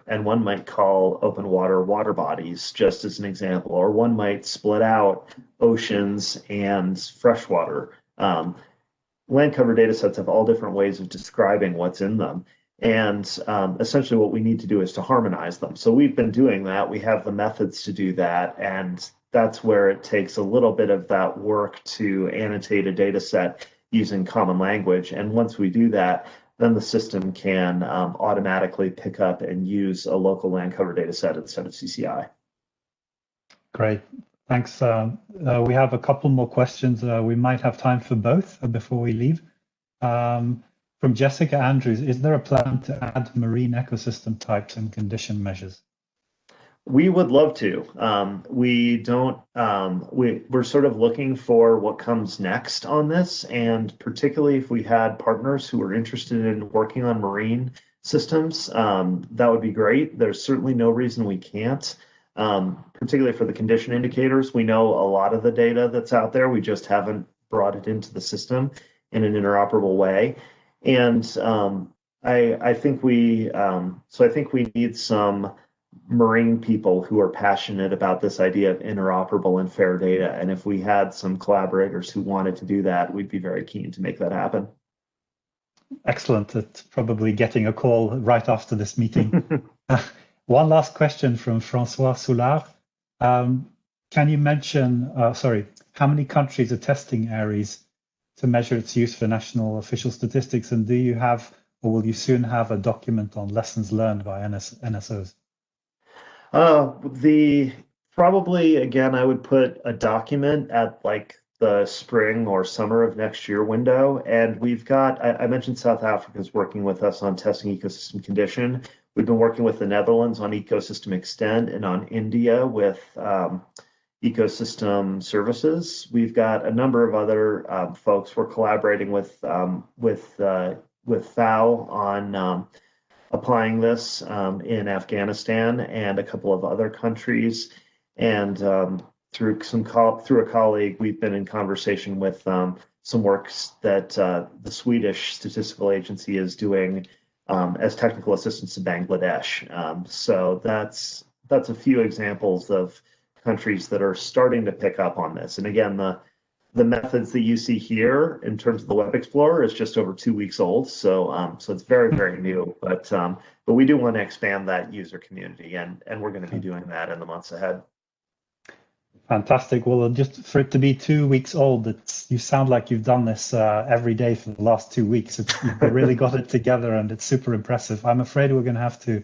and one might call open water bodies, just as an example, or one might split out oceans and freshwater. Land cover data sets have all different ways of describing what's in them. And essentially what we need to do is to harmonize them. So we've been doing that. We have the methods to do that. And that's where it takes a little bit of that work to annotate a data set using common language. And once we do that, then the system can automatically pick up and use a local land cover data set instead of CCI. Great, thanks. We have a couple more questions. We might have time for both before we leave. From From Jessica Andrews, is there a plan to add marine ecosystem types and condition measures? We would love to. We don't. We're sort of looking for what comes next on this, and particularly if we had partners who are interested in working on marine systems, that would be great. There's certainly no reason we can't. Particularly for the condition indicators, we know a lot of the data that's out there. We just haven't brought it into the system in an interoperable way, and I think we. So I think we need some marine people who are passionate about this idea of interoperable and fair data. And if we had some collaborators who wanted to do that, we'd be very keen to make that happen. Excellent. It's probably getting a call right after this meeting. One last question from Francois Soulard. Can you mention, how many countries are testing ARES to measure its use for national official statistics? And do you have, or will you soon have, a document on lessons learned by NSOs? Probably, again, I would put a document at like the spring or summer of next year window. And we've got, I mentioned South Africa is working with us on testing ecosystem condition. We've been working with the Netherlands on ecosystem extend and on India with ecosystem services. We've got a number of other folks. We're collaborating with FAO on applying this in Afghanistan and a couple of other countries. And through a colleague, we've been in conversation with some works that the Swedish Statistical Agency is doing as technical assistance to Bangladesh. So that's a few examples of countries that are starting to pick up on this. And again, the methods that you see here in terms of the Web Explorer is just over 2 weeks old. So so it's very, very new, but we do want to expand that user community, and we're going to be doing that in the months ahead. Fantastic. Well, just for it to be 2 weeks old, you sound like you've done this every day for the last 2 weeks. You've really got it together, and it's super impressive. I'm afraid we're going to have to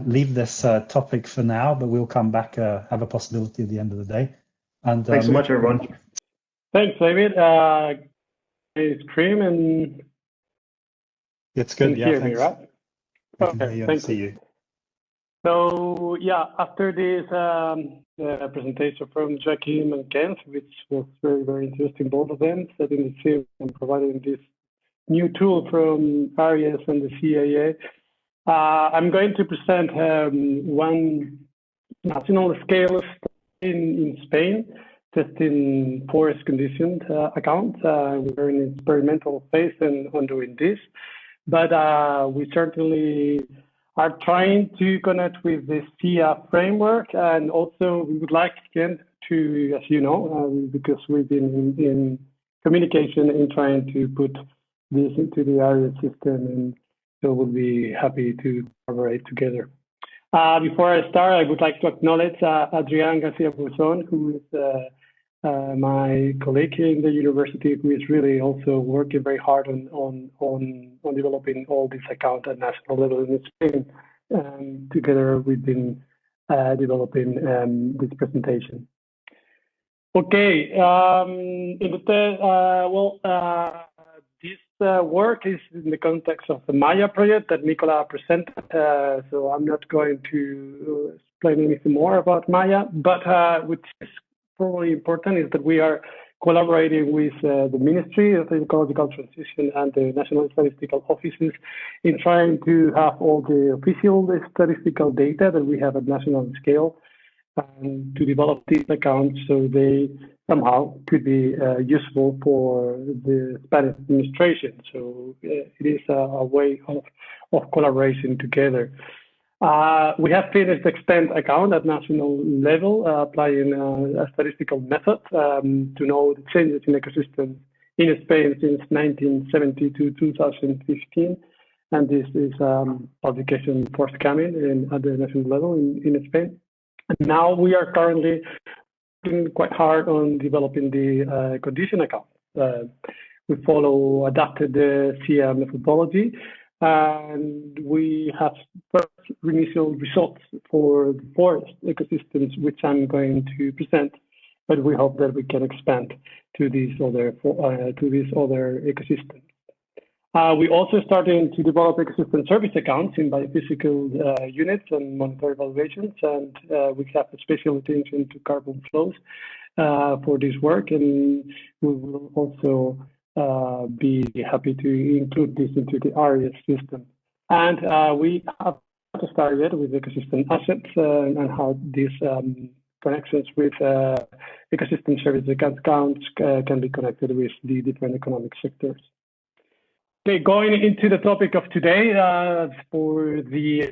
leave this topic for now, but we'll come back, have a possibility at the end of the day. And thanks so much, everyone. Thanks, David. It's Cream, and it's good. Yeah, thanks. Me, right? Okay, thank you. So yeah, after this presentation from Joachim and Kent, which was very, very interesting, both of them setting the scene and providing this new tool from ARES and the CAA, I'm going to present one national scale in Spain, testing forest conditions accounts. We're in experimental phase on doing this, but we certainly are trying to connect with the SIA framework, and also we would like again to, as you know, because we've been in communication in trying to put this into the ARES system, and so we'll be happy to collaborate together. Before I start, I would like to acknowledge Adrián García-Buzón, who is my colleague in the university, who is really also working very hard on developing all these accounts at national level in Spain. And together we've been developing this presentation. Okay, this work is in the context of the MAIA project that Nicola presented. So I'm not going to explain anything more about MAIA, but which is probably important is that we are collaborating with the Ministry of Ecological Transition and the National Statistical Offices in trying to have all the official statistical data that we have at national scale, and to develop these accounts so they somehow could be useful for the Spanish administration. So it is a way of collaboration together. We have finished the extend account at national level, applying a statistical method to know the changes in ecosystems in Spain since 1970 to 2015. And this is publication forthcoming at the national level in Spain. And now we are currently working quite hard on developing the condition account. We follow adapted the SIA methodology, and we have first initial results for the forest ecosystems, which I'm going to present, but we hope that we can expand to these other ecosystems. We also started to develop ecosystem service accounts in biophysical units and monetary evaluations, and we have a special attention to carbon flows for this work, and we will also be happy to include this into the ARIES system. And we have started with ecosystem assets and how these connections with ecosystem service accounts can be connected with the different economic sectors. Okay, going into the topic of today, for the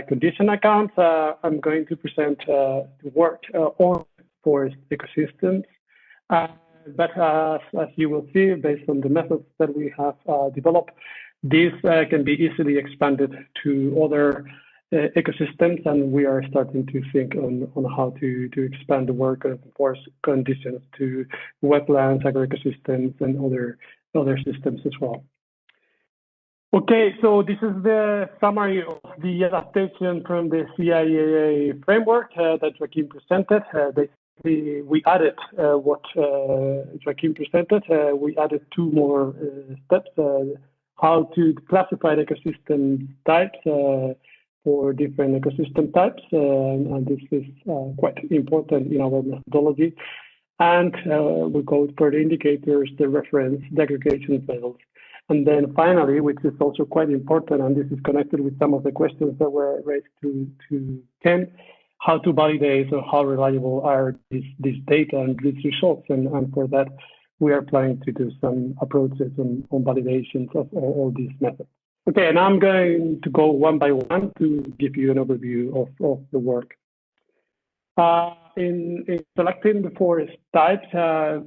condition accounts, I'm going to present the work on forest ecosystems. But as you will see, based on the methods that we have developed, this can be easily expanded to other ecosystems, and we are starting to think on how to expand the work of forest conditions to wetlands, agroecosystems, and other systems as well. Okay, so this is the summary of the adaptation from the CIAA framework that Joaquin presented. Basically, we added what Joaquin presented. We added two more steps, how to classify the ecosystem types for different ecosystem types, and this is quite important in our methodology. And we go for the indicators, the reference, the aggregation levels. And then finally, which is also quite important, and this is connected with some of the questions that were raised to Ken, how to validate or how reliable are these data and these results. And for that, we are planning to do some approaches on validations of all these methods. Okay, and I'm going to go one by one to give you an overview of the work. In selecting the forest types,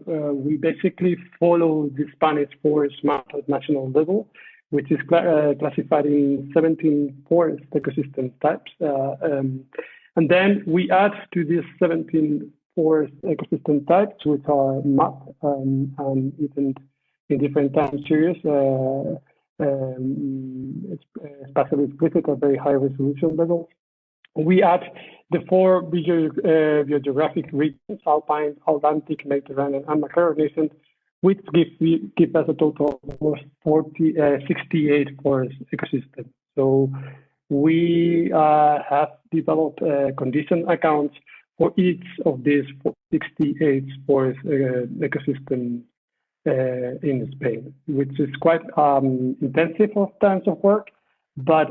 we basically follow the Spanish forest map at national level, which is classified in 17 forest ecosystem types. And then we add to these 17 forest ecosystem types, which are mapped and even in different time series, spatially explicit at very high resolution levels. We add the four biogeographic regions: Alpine, Atlantic, Mediterranean, and Macaronesian, which give us a total of 68 forest ecosystems. So we have developed condition accounts for each of these 68 forest ecosystems in Spain, which is quite intensive of times of work. But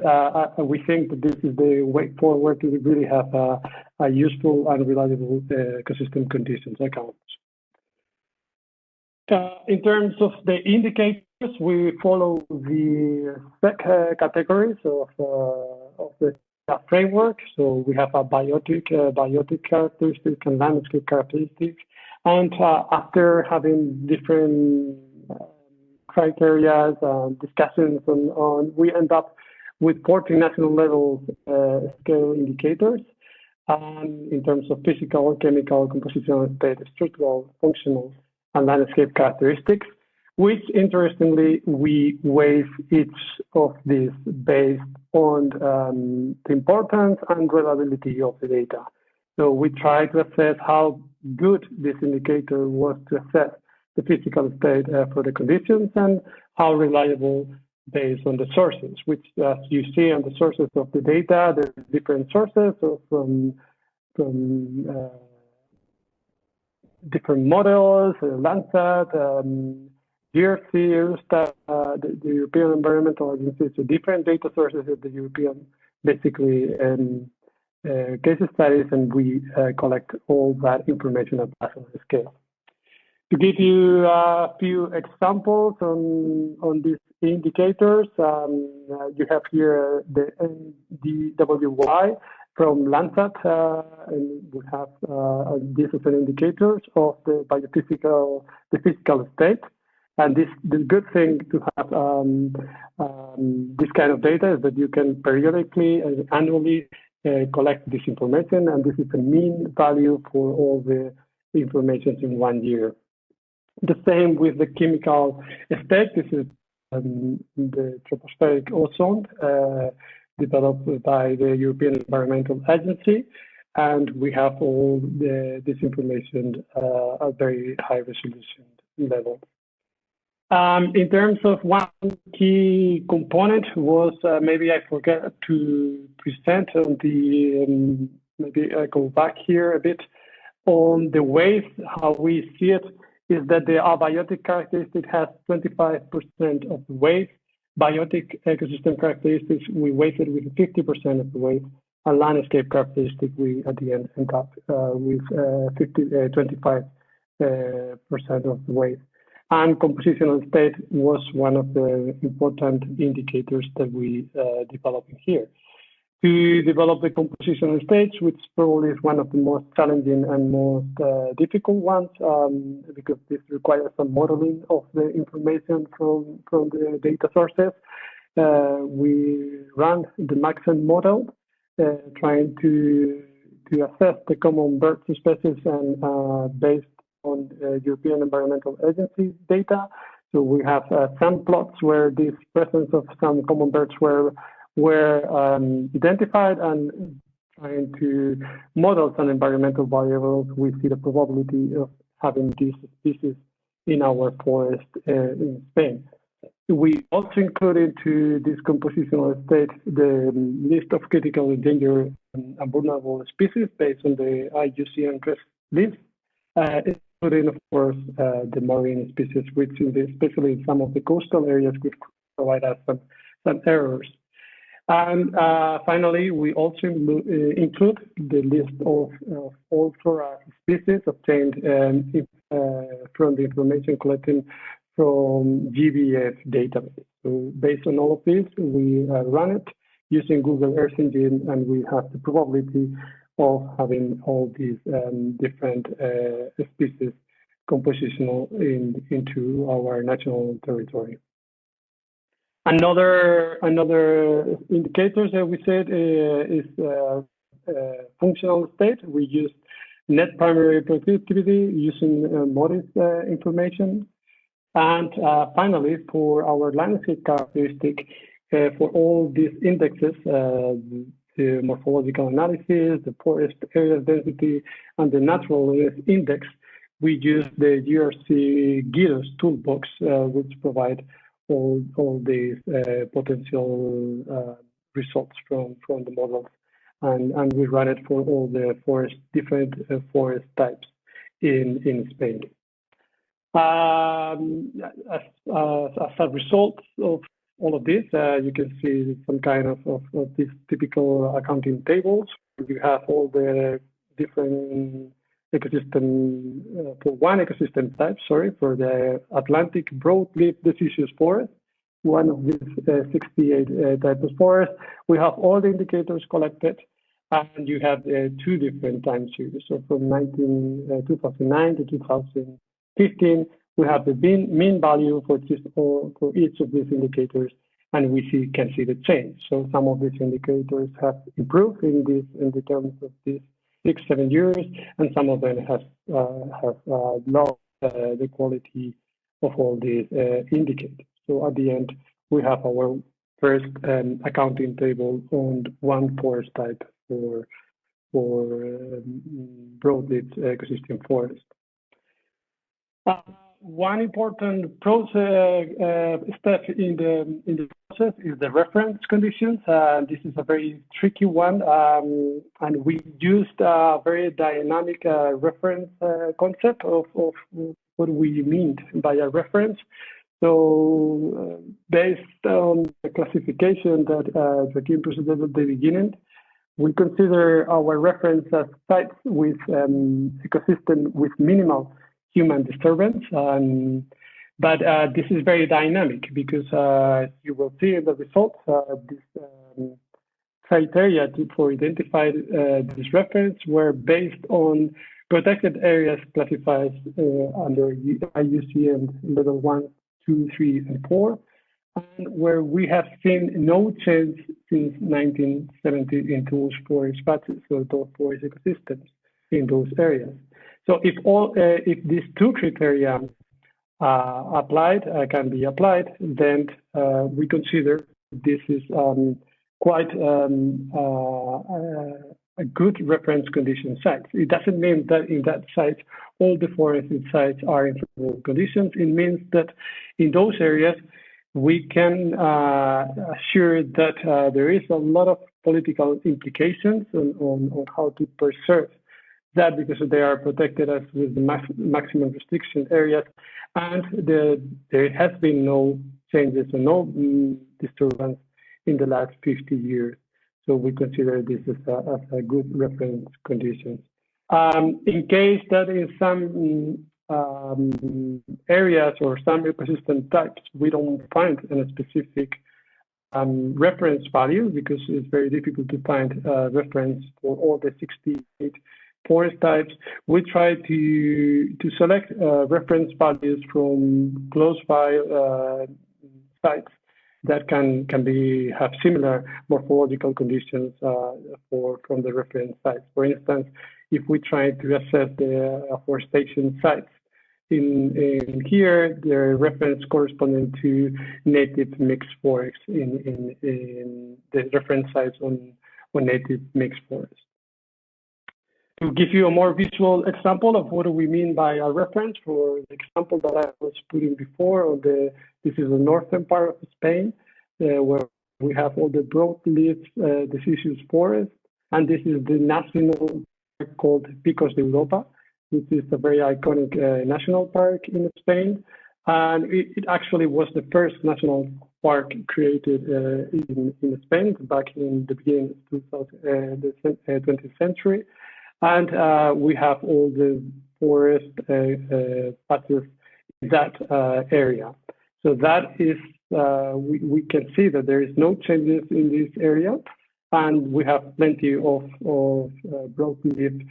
we think that this is the way forward to really have a useful and reliable ecosystem conditions accounts. In terms of the indicators, we follow the spec categories of the framework. So we have a biotic characteristics and landscape characteristics. And after having different criteria and discussions on, we end up with 14 national level scale indicators in terms of physical, chemical, compositional state, structural, functional, and landscape characteristics, which interestingly, we weight each of these based on the importance and reliability of the data. So we try to assess how good this indicator was to assess the physical state for the conditions and how reliable based on the sources, which as you see on the sources of the data, there's different sources from different models, Landsat, GRC, Eurostat, the European Environmental Agency, so different data sources of the European, basically, case studies, and we collect all that information at national scale. To give you a few examples on these indicators, you have here the NDWY from Landsat, and we have these as an indicators of the physical state. And the good thing to have this kind of data is that you can periodically and annually collect this information, and this is a mean value for all the information in 1 year. The same with the chemical state. This is the tropospheric ozone developed by the European Environmental Agency, and we have all this information at very high resolution level. In terms of one key component was, maybe I forgot to present on the, maybe I go back here a bit, on the waste. How we see it is that the abiotic characteristic has 25% of the waste. Biotic ecosystem characteristics, we weighted with 50% of the waste. And landscape characteristic, we at the end end up with 25% of the waste. And compositional state was one of the important indicators that we developed here. To develop the compositional states, which probably is one of the most challenging and most difficult ones, because this requires some modeling of the information from the data sources. We ran the Maxent model, trying to assess the common bird species and based on European Environmental Agency data. So we have some plots where this presence of some common birds were identified, and trying to model some environmental variables, we see the probability of having these species in our forest in Spain. We also included to this compositional state the list of critical endangered and vulnerable species based on the IUCN REST list, including, of course, the marine species, which especially in some of the coastal areas could provide us some errors. And finally, we also include the list of all flora species obtained from the information collected from GBF database. So based on all of this, we run it using Google Earth Engine, and we have the probability of having all these different species compositional into our national territory. Another indicators that we said is functional state. We use net primary productivity using MODIS information. And finally, for our landscape characteristic, for all these indexes, the morphological analysis, the forest area density, and the natural index, we use the GRC GIROS toolbox, which provide all these potential results from the models, and we run it for all the different forest types in Spain. As a result of all of this, you can see some kind of these typical accounting tables. You have all the different ecosystem for one ecosystem type, for the Atlantic broadleaf deciduous forest, one of these 68 types of forest. We have all the indicators collected, and you have two different time series. So from 2009 to 2015, we have the mean value for each of these indicators, and we can see the change. So some of these indicators have improved in the terms of these 6-7 years, and some of them have lost the quality of all these indicators. So at the end, we have our first accounting table on one forest type for broadleaf ecosystem forest. One important process step in the process is the reference conditions. This is a very tricky one, and we used a very dynamic reference concept of what we mean by a reference. So based on the classification that Joaquin presented at the beginning, we consider our reference as sites with ecosystem with minimal human disturbance. But this is very dynamic because you will see in the results, this criteria for identify this reference were based on protected areas classified under IUCN level 1, 2, 3, and 4, and where we have seen no change since 1970 in those forest patches, so those forest ecosystems in those areas. So if these two criteria can be applied, then we consider this is quite a good reference condition sites. It doesn't mean that in that site, all the forested sites are in favorable conditions. It means that in those areas, we can assure that there is a lot of political implications on how to preserve that, because they are protected as with the maximum restriction areas, and there has been no changes or no disturbance in the last 50 years. So we consider this as a good reference conditions. In case that in some areas or some ecosystem types, we don't find a specific reference value, because it's very difficult to find a reference for all the 68 forest types, we try to select reference values from close by sites that can have similar morphological conditions from the reference sites. For instance, if we try to assess the afforestation sites, in here, the reference corresponding to native mixed forests in the reference sites on native mixed forests. To give you a more visual example of what do we mean by a reference, for the example that I was putting before, this is the northern part of Spain, where we have all the broadleaf deciduous forest, and this is the national park called Picos de Europa, which is a very iconic national park in Spain, and it actually was the first national park created in Spain back in the beginning of the 20th century. And we have all the forest patches in that area. So that is, we can see that there is no changes in this area, and we have plenty of broadleaf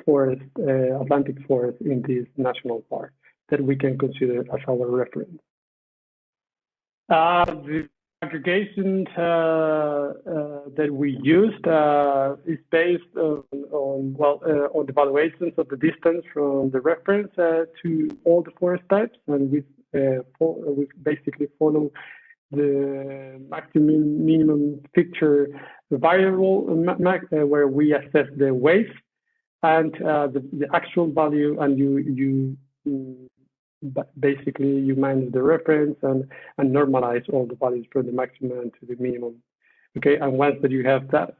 forest, Atlantic forest in this national park that we can consider as our reference. The aggregation that we used is based on the evaluations of the distance from the reference to all the forest types, and we basically follow the maximum minimum picture variable where we assess the weight and the actual value, and you basically you minus the reference and normalize all the values from the maximum to the minimum. Okay, and once that you have that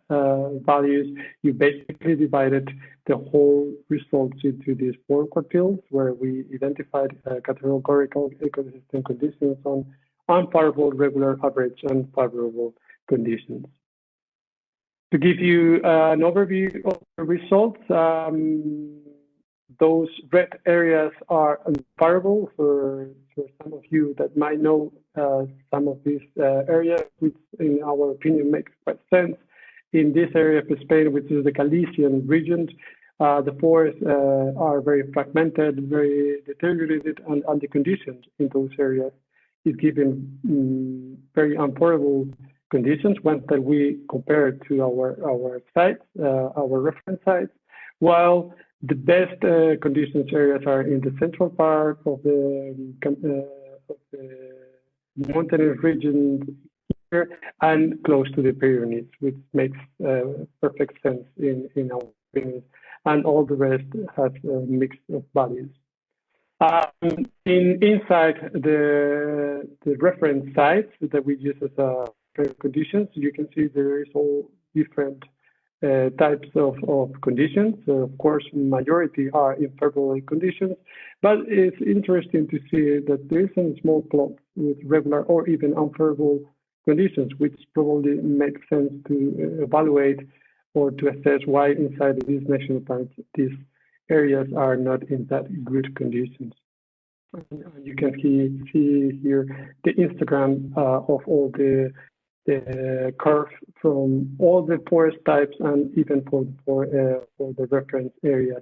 values, you basically divided the whole results into these 4 quartiles, where we identified categorical ecosystem conditions on unfavorable, regular, average, and favorable conditions. To give you an overview of the results, those red areas are unfavorable for some of you that might know some of these areas, which in our opinion makes quite sense. In this area of Spain, which is the Galician region, the forests are very fragmented, very deteriorated, and the conditions in those areas is given very unfavorable conditions once that we compare to our sites, our reference sites, while the best conditions areas are in the central part of the mountainous region here and close to the Pyrenees, which makes perfect sense in our opinion. And all the rest has a mix of values. Inside the reference sites that we use as conditions, you can see there is all different types of conditions. So of course, majority are in favorable conditions, but it's interesting to see that there is a small clump with regular or even unfavorable conditions, which probably makes sense to evaluate or to assess why inside these national parks these areas are not in that good conditions. You can see here the histogram of all the curve from all the forest types and even for the reference areas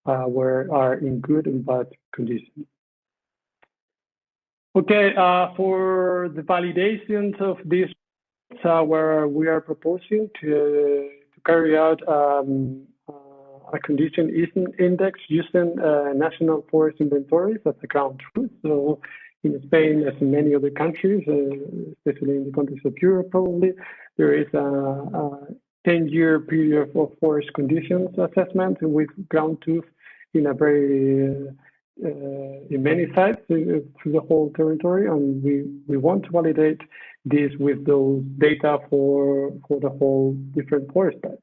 where are in good and bad conditions. Okay, for the validations of this, where we are proposing to carry out a condition index using national forest inventories as a ground truth. So in Spain, as in many other countries, especially in the countries of Europe, probably, there is a 10-year period of forest conditions assessment with ground truth in a very in many sites through the whole territory, and we want to validate this with those data for the whole different forest types.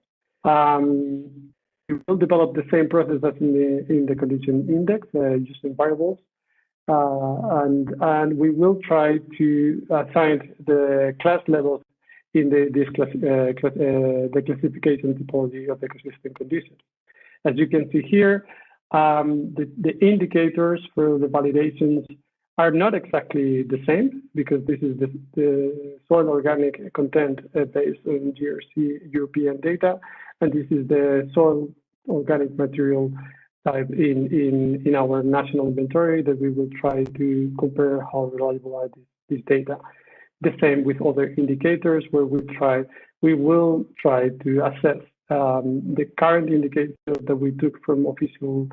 We will develop the same process as in the condition index using variables, and we will try to assign the class levels in the classification typology of ecosystem conditions. As you can see here, the indicators for the validations are not exactly the same, because this is the soil organic content based on GRC European data, and this is the soil organic material type in our national inventory that we will try to compare how reliable are these data. The same with other indicators, where we will try to assess the current indicators that we took from official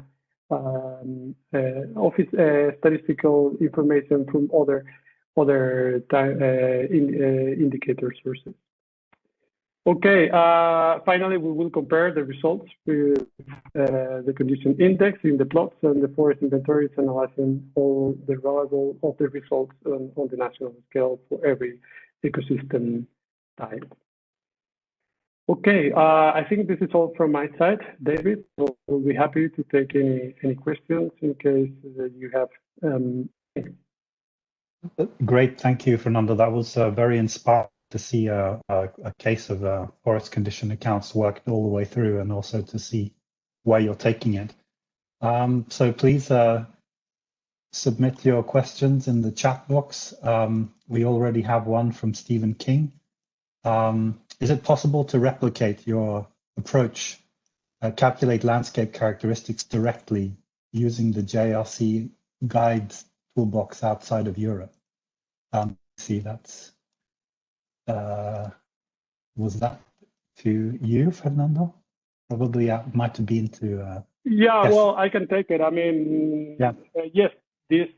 statistical information from other indicator sources. Okay, finally, we will compare the results with the condition index in the plots and the forest inventories, analyzing all the reliable of the results on the national scale for every ecosystem type. Okay, I think this is all from my side, David. So we'll be happy to take any questions in case you have. Great, thank you, Fernando. That was very inspiring to see a case of forest condition accounts worked all the way through, and also to see where you're taking it. So please submit your questions in the chat box. We already have one from Stephen King. Is it possible to replicate your approach, calculate landscape characteristics directly using the JRC guides toolbox outside of Europe? See, that's was that to you, Fernando? Probably might have been to. Yeah, yes. Well, I can take it. I mean, yeah. Yes, this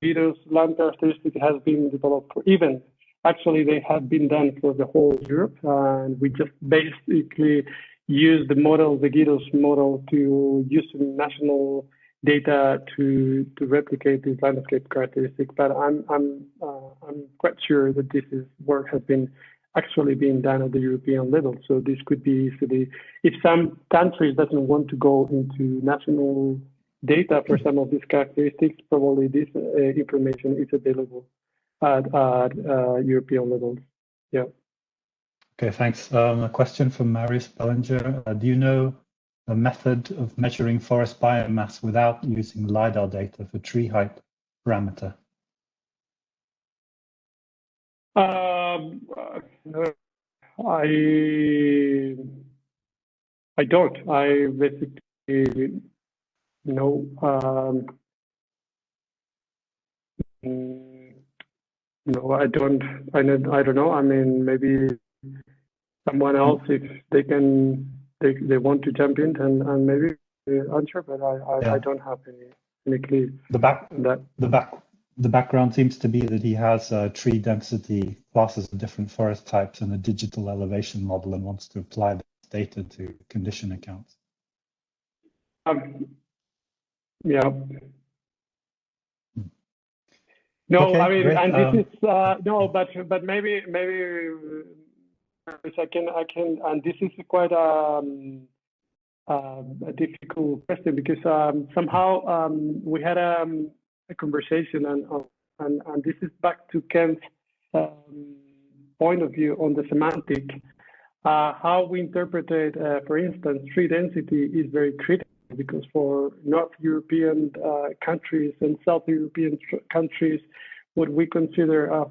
virus land characteristic has been developed for even. Actually, they have been done for the whole Europe, and we just basically use the model, the GIROS model, to use national data to replicate this landscape characteristic. But I'm quite sure that this work has been actually being done at the European level. So this could be easily, if some countries doesn't want to go into national data for some of these characteristics, probably this information is available at European levels. Yeah. Okay, thanks. A question from Marius Bellinger. Do you know a method of measuring forest biomass without using LiDAR data for tree height parameter? I don't. I basically know. No, I don't. I don't know. I mean, maybe someone else, if they can, they want to jump in and maybe answer, but I don't have any clue. The background seems to be that he has tree density classes of different forest types and a digital elevation model, and wants to apply this data to condition accounts. Yeah. No, okay, I mean, great. and this is no, but maybe I can, and this is quite a difficult question, because somehow we had a conversation, and this is back to Ken's point of view on the semantic. How we interpreted, for instance, tree density is very critical, because for North European countries and South European countries, what we consider a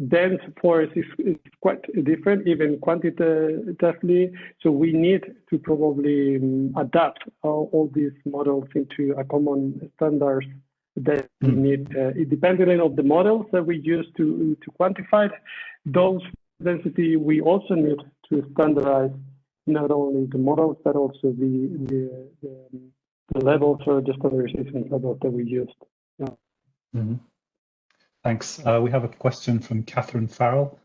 dense forest is quite different, even quantitatively. So we need to probably adapt all these models into a common standards that we need, depending on the models that we use to quantify those density. We also need to standardize not only the models, but also the levels or the standardization levels that we used. Yeah. Thanks. We have a question from Catherine Farrell.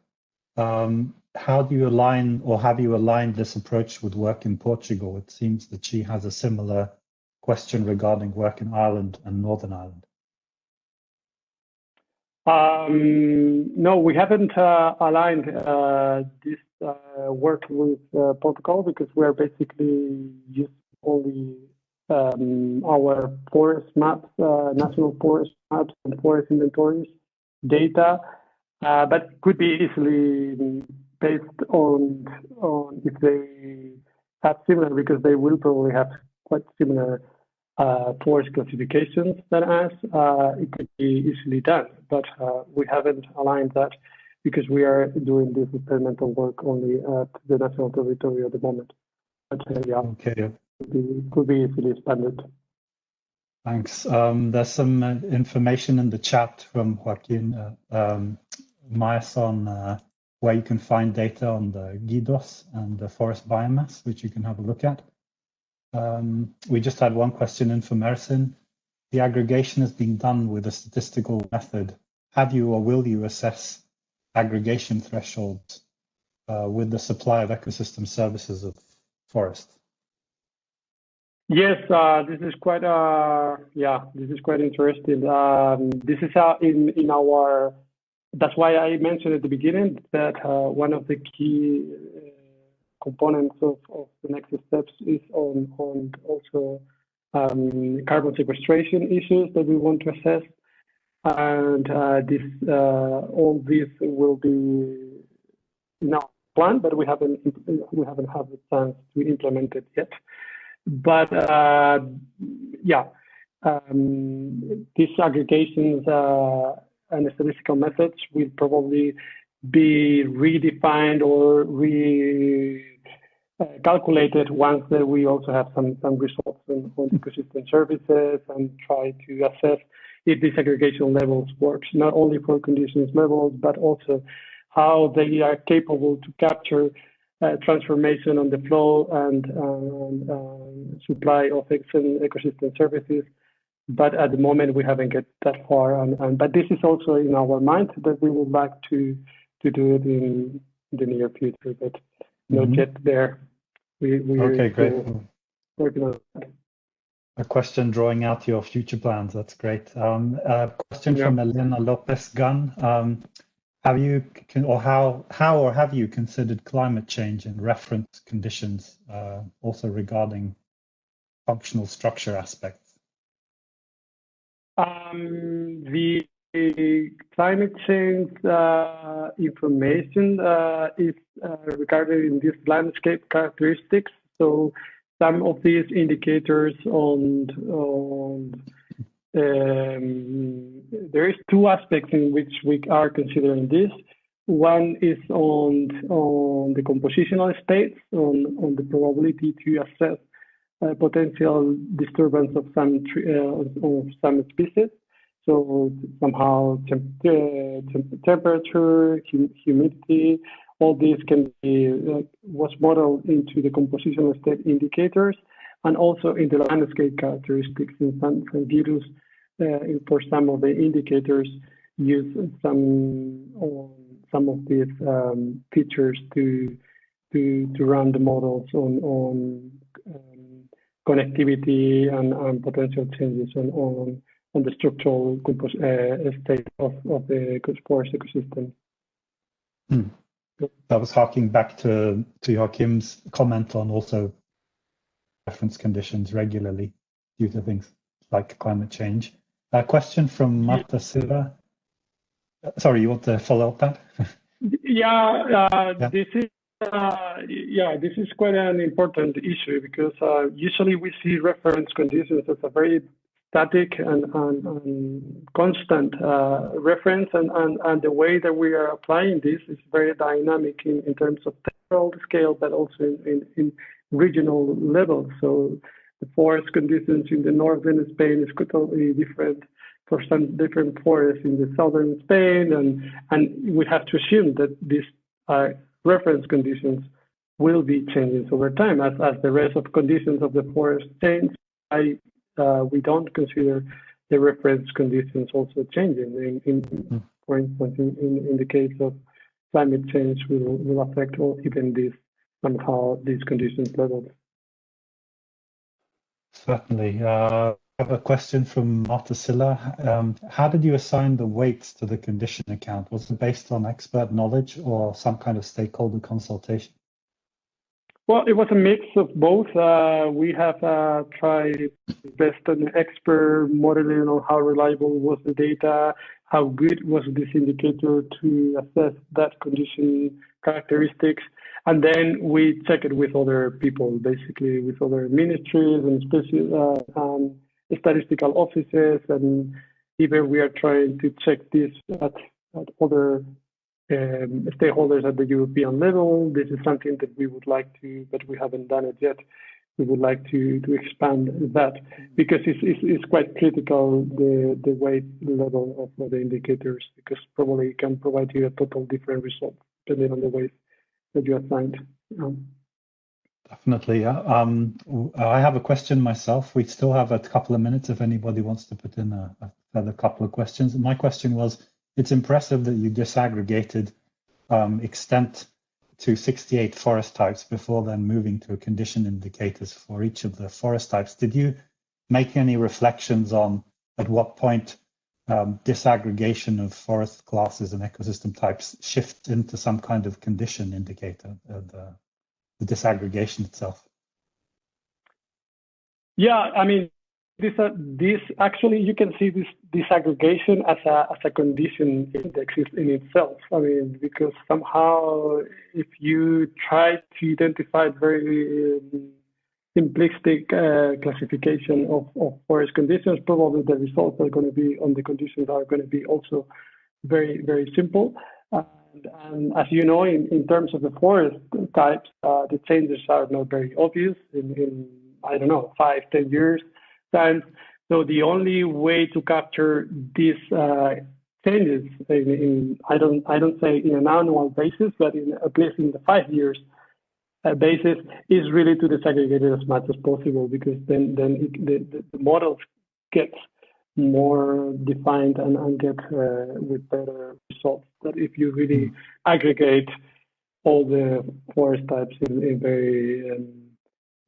how do you align, or have you aligned this approach with work in Portugal? It seems that she has a similar question regarding work in Ireland and Northern Ireland. No, we haven't aligned this work with Portugal, because we're basically using only our forest maps, national forest maps and forest inventories data, but could be easily based on if they have similar, because they will probably have quite similar forest classifications than us. It could be easily done, but we haven't aligned that because we are doing this experimental work only at the national territory at the moment. But yeah, okay, could be easily expanded. Thanks. There's some information in the chat from Joaquin Maes on where you can find data on the GIDOS and the forest biomass, which you can have a look at. We just had one question in for Mersin. The aggregation is being done with a statistical method. Have you or will you assess aggregation thresholds with the supply of ecosystem services of forest? Yes, this is quite this is quite interesting. This is in our. That's why I mentioned at the beginning that one of the key components of the next steps is on also carbon sequestration issues that we want to assess, and all this will be in our plan, but we haven't had the chance to implement it yet. But these aggregations and statistical methods will probably be redefined or calculated once we also have some results on ecosystem services, and try to assess if these aggregation levels works, not only for conditions levels, but also how they are capable to capture transformation on the flow and supply of ecosystem services. But at the moment, we haven't get that far. But this is also in our mind that we would like to do it in the near future, but not yet there. We okay, great. Working on that. A question drawing out your future plans. That's great. A question from Elena Lopez Gunn. Have you have you considered climate change in reference conditions, also regarding functional structure aspects? The climate change information is regarding these landscape characteristics. So some of these indicators there is two aspects in which we are considering this. One is on the compositional states, on the probability to assess potential disturbance of some species. So somehow temperature, humidity, all these can be was modeled into the compositional state indicators, and also in the landscape characteristics in some GIDOS. For some of the indicators, use some of these features to run the models on connectivity and potential changes on the structural state of the forest ecosystem. I was harking back to Joachim's comment on also reference conditions regularly due to things like climate change. A question from Marta Silva. Sorry, you want to follow up that? This is quite an important issue, because usually we see reference conditions as a very static and constant reference, and the way that we are applying this is very dynamic in terms of temporal scale, but also in regional levels. So the forest conditions in the northern Spain is totally different for some different forests in the southern Spain, and we have to assume that these reference conditions will be changing over time as the rest of conditions of the forest change. We don't consider the reference conditions also changing. For instance, in the case of climate change will affect or even somehow these conditions levels. Certainly. I have a question from Martasilla. How did you assign the weights to the condition account? Was it based on expert knowledge or some kind of stakeholder consultation? Well, it was a mix of both. We have tried based on expert modeling on how reliable was the data, how good was this indicator to assess that condition characteristics. And then we check it with other people, basically with other ministries and statistical offices. And even we are trying to check this at other stakeholders at the European level. This is something that we would like to, but we haven't done it yet. We would like to expand that because it's quite critical, the weight level of the indicators, because probably it can provide you a total different result depending on the weight that you assigned. Definitely. I have a question myself. We still have a couple of minutes if anybody wants to put in a further couple of questions. My question was, it's impressive that you disaggregated extent to 68 forest types before then moving to condition indicators for each of the forest types. Did you make any reflections on at what point disaggregation of forest classes and ecosystem types shift into some kind of condition indicator, the disaggregation itself? Yeah, I mean, this actually, you can see this disaggregation as a condition index in itself. I mean, because somehow if you try to identify very simplistic classification of forest conditions, probably the results are going to be on the conditions are going to be also very, very simple. And as you know, in terms of the forest types, the changes are not very obvious in I don't know, 5-10 years time. So the only way to capture these changes I don't say in an annual basis, but at least in the 5 years basis, is really to disaggregate it as much as possible, because then the models get more defined and get with better results. But if you really aggregate all the forest types in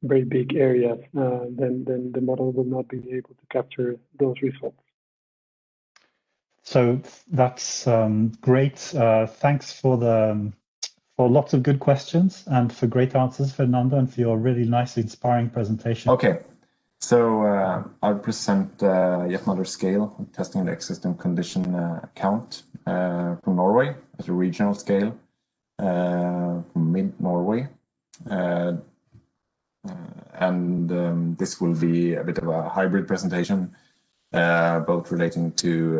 very big areas, then the model will not be able to capture those results. So that's great. Thanks for lots of good questions and for great answers, Fernando, and for your really nice, inspiring presentation. Okay, so I'll present yet another scale of testing the existing condition account from Norway at a regional scale from mid-Norway. And this will be a bit of a hybrid presentation, both relating to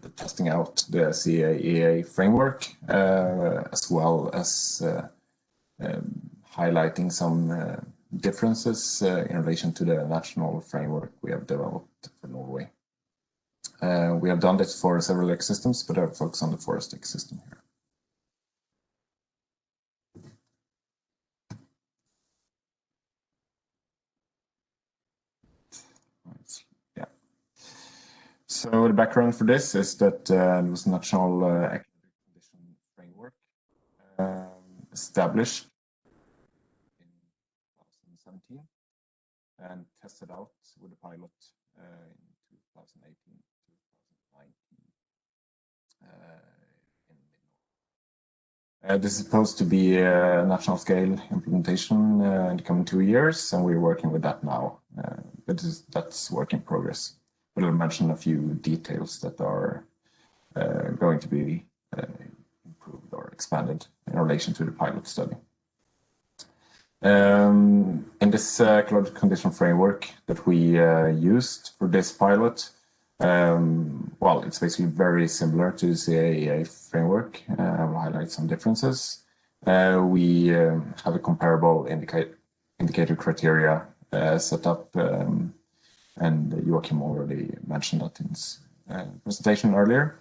the testing out the CAEA framework, as well as highlighting some differences in relation to the national framework we have developed for Norway. We have done this for several ecosystems, but I'll focus on the forest ecosystem here. Yeah. So the background for this is that there was a national economic condition framework established in 2017 and tested out with a pilot in 2018, 2019 in mid-Norway. This is supposed to be a national scale implementation in the coming 2 years, and we're working with that now. But that's work in progress. But I'll mention a few details that are going to be improved or expanded in relation to the pilot study. In this ecological condition framework that we used for this pilot, well, it's basically very similar to the CAEA framework. I'll highlight some differences. We have a comparable indicator criteria set up, and Joachim already mentioned that in his presentation earlier.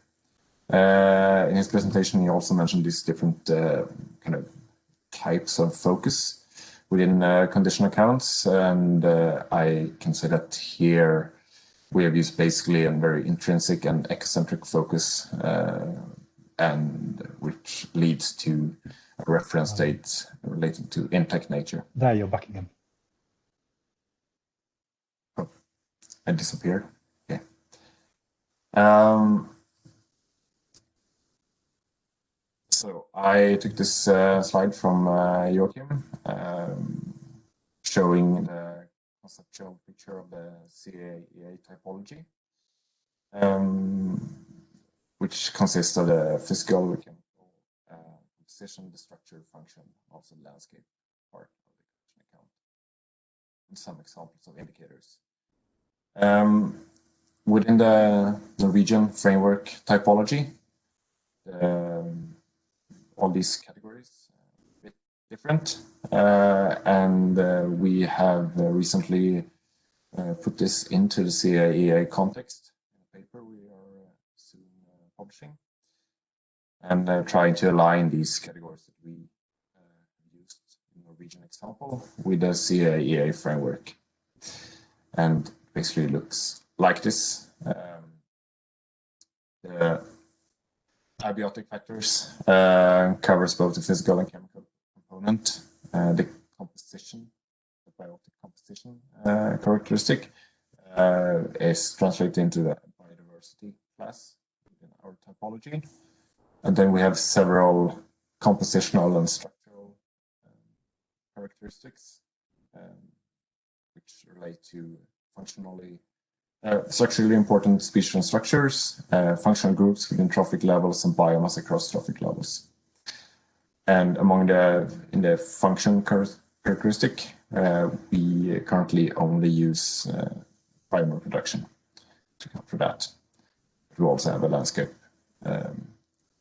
In his presentation, he also mentioned these different kind of types of focus within condition accounts, and I can say that here we have used basically a very intrinsic and ecocentric focus and which leads to a reference date related to intact nature. There, you're Buckingham. Oh, I disappeared. Yeah. So I took this slide from Joachim, showing the conceptual picture of the CAEA typology, which consists of the physical, chemical, composition, the structure, function, also the landscape part of the collection account, and some examples of indicators. Within the Norwegian framework typology, all these categories are a bit different, and we have recently put this into the CAEA context in a paper we are soon publishing, and trying to align these categories that we used in the Norwegian example with the CAEA framework. And basically looks like this. The abiotic factors covers both the physical and chemical component, the composition, the biotic composition characteristic is translated into the biodiversity class in our typology. And then we have several compositional and structural characteristics which relate to structurally important species and structures, functional groups within trophic levels, and biomass across trophic levels. And in the function characteristic, we currently only use primary production to account for that. We also have a landscape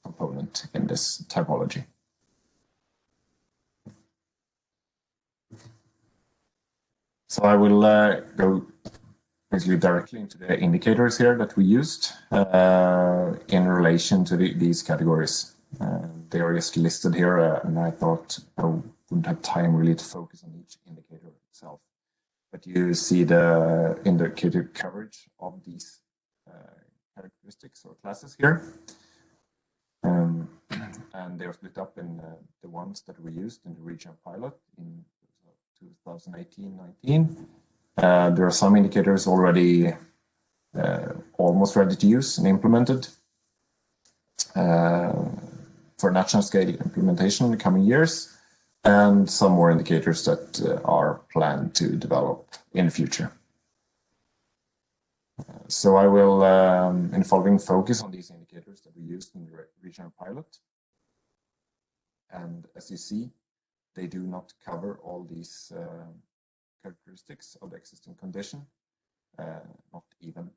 component in this typology. So I will go basically directly into the indicators here that we used in relation to these categories. They are just listed here, and I thought I wouldn't have time really to focus on each indicator itself. But you see the indicator coverage of these characteristics or classes here. And they're split up in the ones that we used in the regional pilot in 2018-19. There are some indicators already almost ready to use and implemented for national scale implementation in the coming years, and some more indicators that are planned to develop in the future. So I will, in the following, focus on these indicators that we used in the regional pilot. And as you see, they do not cover all these characteristics of the existing condition, not even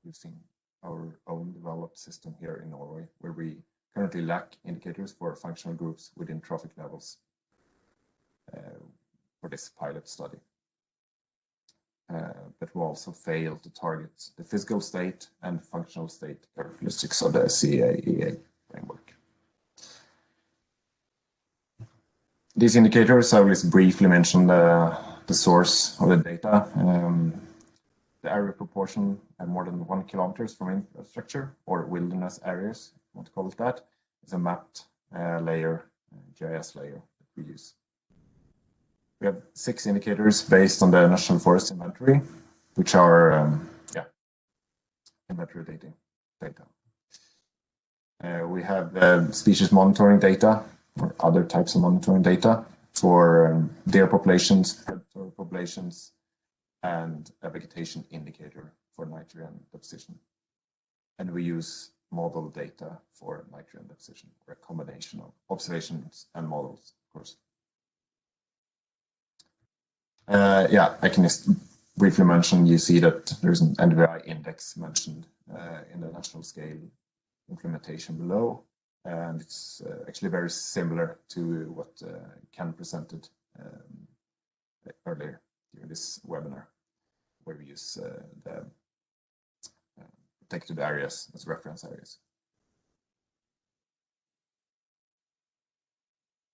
using our own developed system here in Norway, where we currently lack indicators for functional groups within trophic levels for this pilot study. But we also fail to target the physical state and functional state characteristics of the CAEA framework. These indicators, I will just briefly mention the source of the data. The area proportion at more than 1 kilometer from infrastructure, or wilderness areas, if you want to call it that, is a mapped layer, GIS layer that we use. We have 6 indicators based on the National Forest Inventory, which are inventory data. We have species monitoring data, or other types of monitoring data for deer populations, predator populations, and a vegetation indicator for nitrogen deposition. And we use model data for nitrogen deposition, or a combination of observations and models, of course. I can just briefly mention, you see that there's an NVI index mentioned in the national scale implementation below. And it's actually very similar to what Ken presented earlier during this webinar, where we use the protected areas as reference areas.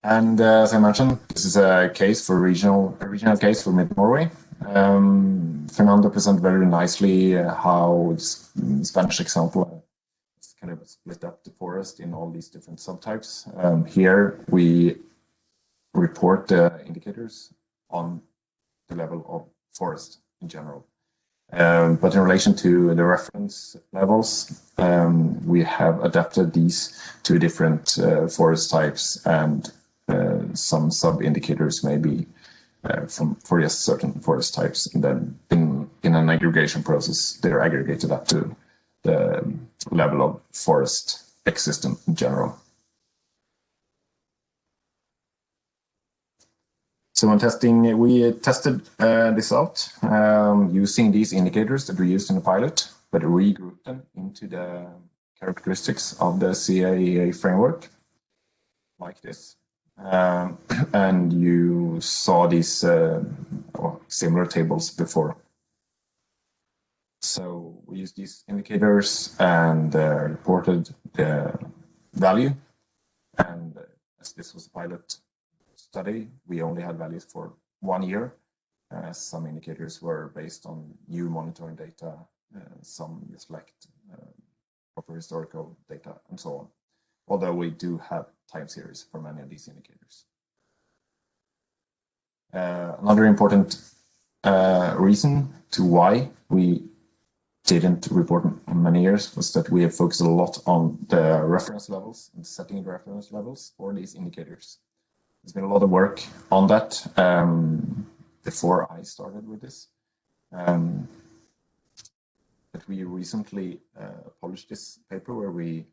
And as I mentioned, this is a regional case for Mid-Norway. Fernando presented very nicely how this Spanish example is kind of split up the forest in all these different subtypes. Here we report the indicators on the level of forest in general. But in relation to the reference levels, we have adapted these to different forest types, and some sub-indicators may be for just certain forest types, and then in an aggregation process, they're aggregated up to the level of forest existent in general. So when testing, we tested this out using these indicators that we used in the pilot, but regrouped them into the characteristics of the CAEA framework, like this. And you saw these similar tables before. So we used these indicators and reported the value. And as this was a pilot study, we only had values for 1 year. Some indicators were based on new monitoring data, some reflect proper historical data, and so on. Although we do have time series for many of these indicators. Another important reason to why we didn't report in many years was that we have focused a lot on the reference levels and setting the reference levels for these indicators. There's been a lot of work on that before I started with this. But we recently published this paper where we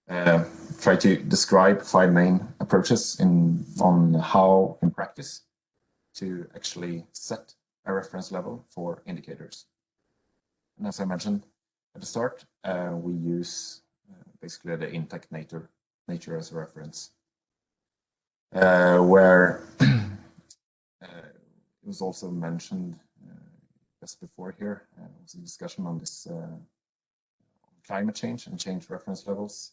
try to describe 5 main approaches on how, in practice, to actually set a reference level for indicators. And as I mentioned at the start, we use basically the intact nature as a reference, where it was also mentioned just before here, was a discussion on this climate change and change reference levels.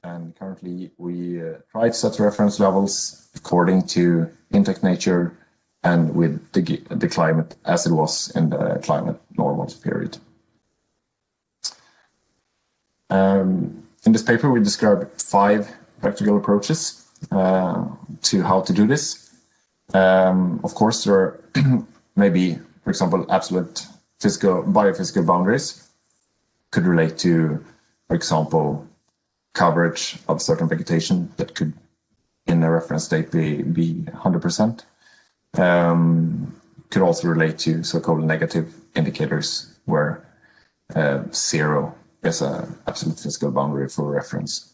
And currently we try to set reference levels according to intact nature and with the climate as it was in the climate normal period. In this paper, we describe 5 practical approaches to how to do this. Of course, there are maybe, for example, absolute biophysical boundaries could relate to, for example, coverage of certain vegetation that could, in a reference state, be 100%. Could also relate to so-called negative indicators, where 0 is an absolute physical boundary for reference.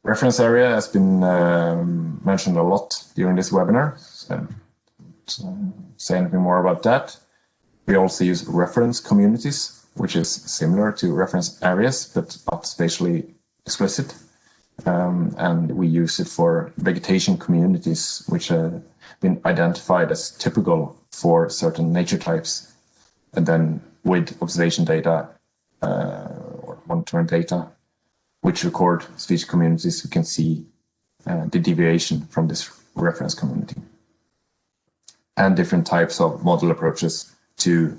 Reference area has been mentioned a lot during this webinar, so say anything more about that. We also use reference communities, which is similar to reference areas, but not spatially explicit. And we use it for vegetation communities, which have been identified as typical for certain nature types. And then with observation data or monitoring data, which record species communities, we can see the deviation from this reference community. And different types of model approaches to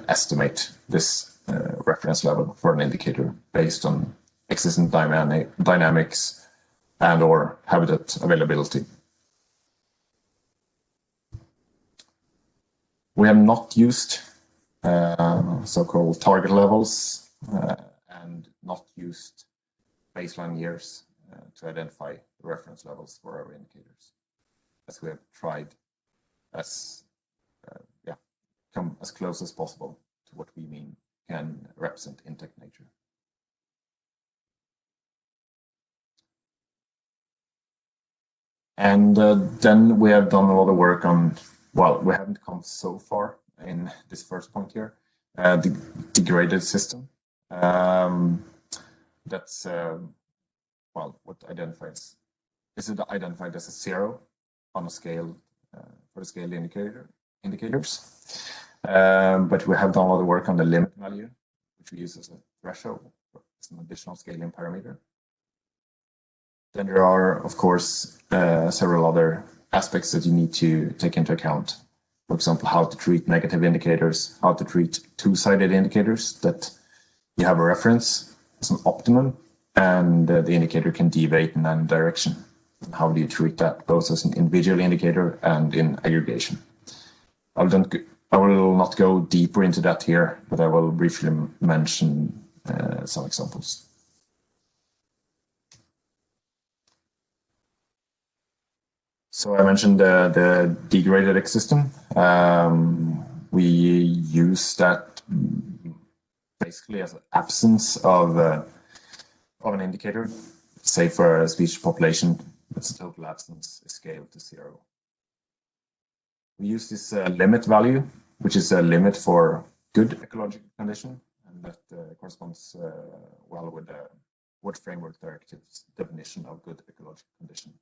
estimate this reference level for an indicator based on existing dynamics and or habitat availability. We have not used so-called target levels and not used baseline years to identify the reference levels for our indicators, as we have tried as come as close as possible to what we mean can represent intact nature. And then we have done a lot of work on, well, we haven't come so far in this first point here, the degraded system. That's, well, what identifies, is it identified as a 0 on a scale for the scale indicators? But we have done a lot of work on the limit value, which we use as a threshold, as an additional scaling parameter. Then there are, of course, several other aspects that you need to take into account. For example, how to treat negative indicators, how to treat two-sided indicators that you have a reference as an optimum, and the indicator can deviate in any direction. And how do you treat that, both as an individual indicator and in aggregation? I will not go deeper into that here, but I will briefly mention some examples. So I mentioned the degraded X system. We use that basically as an absence of an indicator. Say for a speech population, its total absence is scaled to 0. We use this limit value, which is a limit for good ecological condition, and that corresponds well with the World Framework Directive's definition of good ecological condition.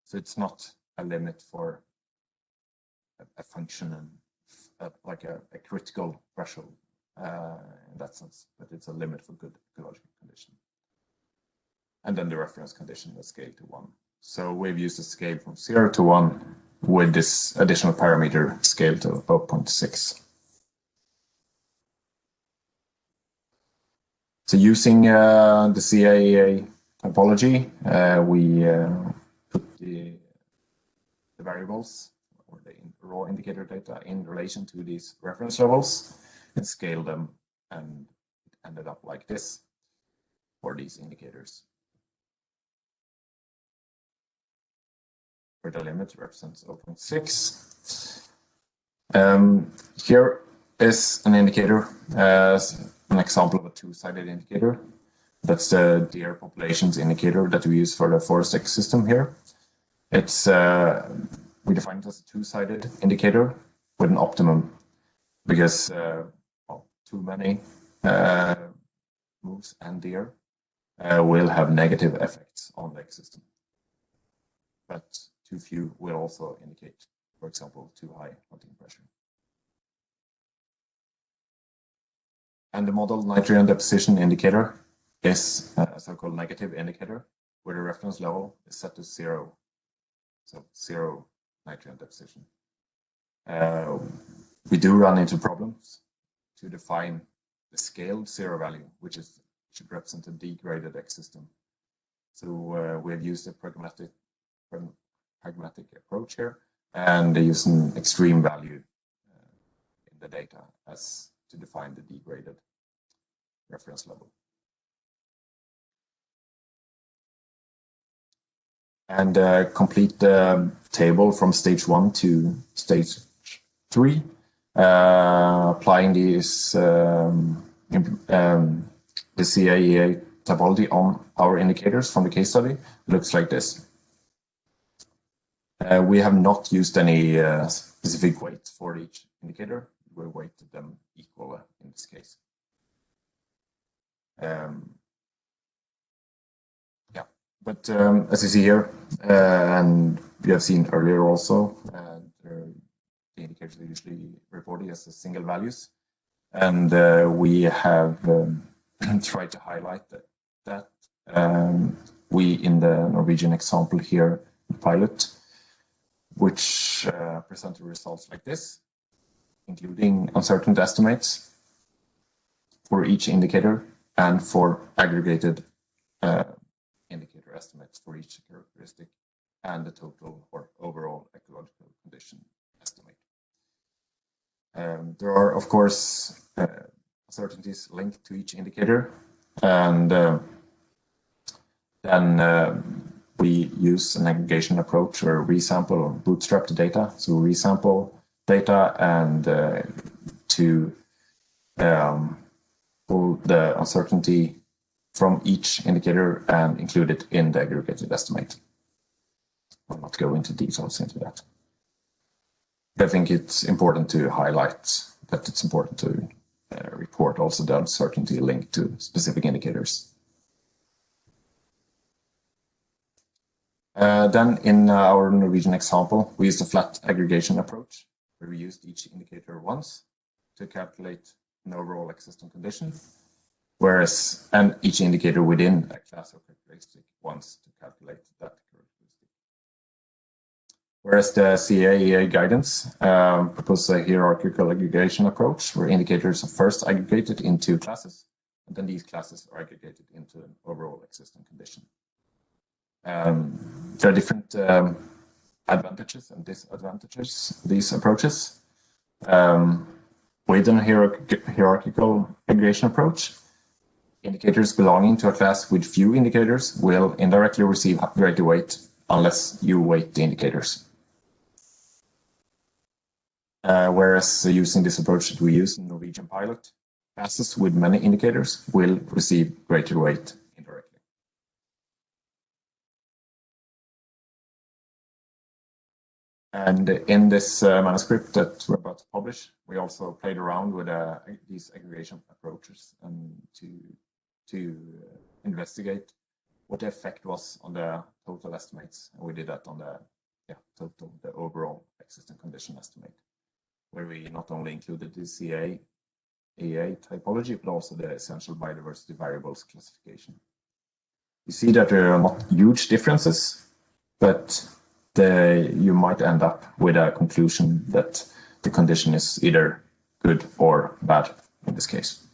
So it's not a limit for a function and like a critical threshold in that sense, but it's a limit for good ecological condition. And then the reference condition is scaled to 1. So we've used a scale from 0 to 1 with this additional parameter scaled to 0.6. So using the CAEA typology, we put the variables or the raw indicator data in relation to these reference levels and scale them, and it ended up like this for these indicators, where the limit represents 0.6. Here is an indicator, an example of a two-sided indicator. That's the deer populations indicator that we use for the forest ecosystem here. It's we define it as a two-sided indicator with an optimum, because too many moose and deer will have negative effects on the ecosystem, but too few will also indicate, for example, too high hunting pressure. And the model nitrogen deposition indicator is a so-called negative indicator, where the reference level is set to 0. So 0 nitrogen deposition. We do run into problems to define the scaled 0 value, which should represent a degraded X system. So we have used a pragmatic approach here, and use an extreme value in the data as to define the degraded reference level. And complete the table from stage 1 to stage 3, applying these the CAEA typology on our indicators from the case study. Looks like this. We have not used any specific weight for each indicator. We weighted them equal in this case. But as you see here, and we have seen earlier also, the indicators are usually reported as single values. And we have tried to highlight that we, in the Norwegian example here, pilot, which presented results like this, including uncertainty estimates for each indicator and for aggregated indicator estimates for each characteristic, and the total or overall ecological condition estimate. There are, of course, uncertainties linked to each indicator, and then we use an aggregation approach or resample or bootstrap the data. So resample data and to pull the uncertainty from each indicator and include it in the aggregated estimate. I'll not go into details into that. I think it's important to highlight that it's important to report also the uncertainty linked to specific indicators. Then in our Norwegian example, we used a flat aggregation approach, where we used each indicator once to calculate an overall existing condition, whereas and each indicator within a class or characteristic once to calculate that characteristic. Whereas the CAEA guidance proposes a hierarchical aggregation approach, where indicators are first aggregated into classes And then these classes are aggregated into an overall existing condition. There are different advantages and disadvantages of these approaches. With an hierarchical aggregation approach, indicators belonging to a class with few indicators will indirectly receive greater weight unless you weight the indicators. Whereas using this approach that we use in Norwegian pilot, classes with many indicators will receive greater weight indirectly. And in this manuscript that we're about to publish, we also played around with these aggregation approaches and to investigate what the effect was on the total estimates. And we did that on the overall existing condition estimate, where we not only included the CA typology, but also the essential biodiversity variables classification. You see that there are not huge differences, but you might end up with a conclusion that the condition is either good or bad in this case.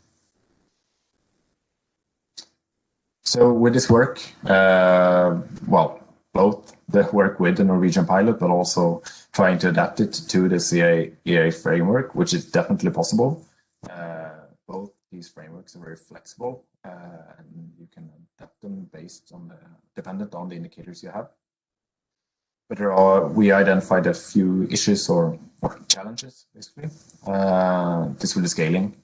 So with this work, both the work with the Norwegian pilot, but also trying to adapt it to the CA framework, which is definitely possible. Both these frameworks are very flexible, and you can adapt them dependent on the indicators you have. But we identified a few issues or challenges, basically. This with the scaling.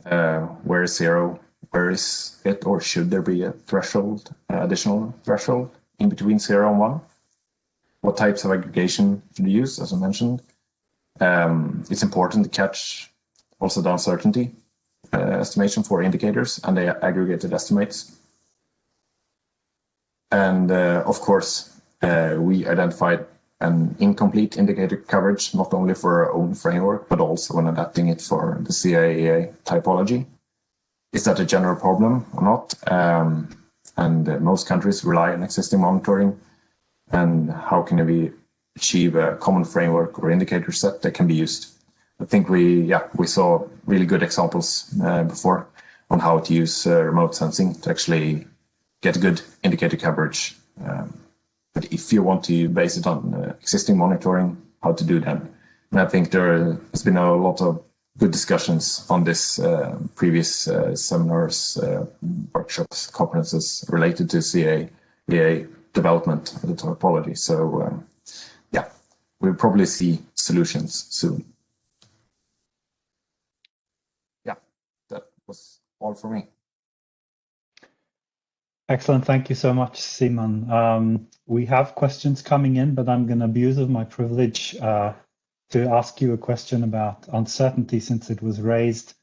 Where is zero? Where is it, or should there be a threshold, additional threshold in between 0 and 1? What types of aggregation should you use, as I mentioned? It's important to catch also the uncertainty estimation for indicators and the aggregated estimates. And of course, we identified an incomplete indicator coverage, not only for our own framework, but also when adapting it for the CA typology. Is that a general problem or not? And most countries rely on existing monitoring. And how can we achieve a common framework or indicator set that can be used? I think we saw really good examples before on how to use remote sensing to actually get good indicator coverage. But if you want to base it on existing monitoring, how to do that? And I think there has been a lot of good discussions on this previous seminars, workshops, conferences related to CA development of the typology. So we'll probably see solutions soon. Yeah, that was all for me. Excellent. Thank you so much, Simon. We have questions coming in, but I'm going to abuse of my privilege to ask you a question about uncertainty, since it was raised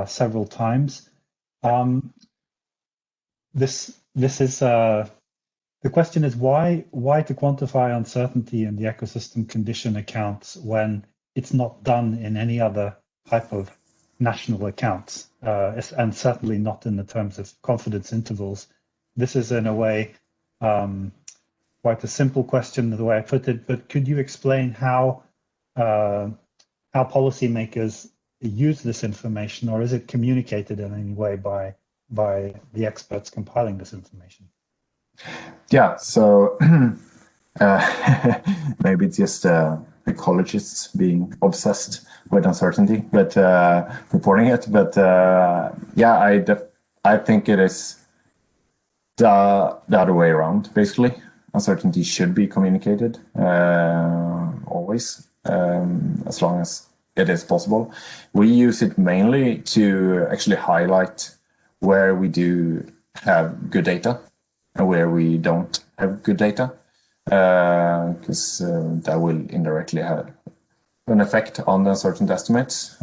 several times. The question is why to quantify uncertainty in the ecosystem condition accounts when it's not done in any other type of national accounts, and certainly not in the terms of confidence intervals. This is in a way quite a simple question, the way I put it, but could you explain how policymakers use this information, or is it communicated in any way by the experts compiling this information? Yeah, so maybe it's just ecologists being obsessed with uncertainty, but reporting it. But I think it is the other way around. Basically, uncertainty should be communicated always, as long as it is possible. We use it mainly to actually highlight where we do have good data and where we don't have good data, because that will indirectly have an effect on the uncertain estimates.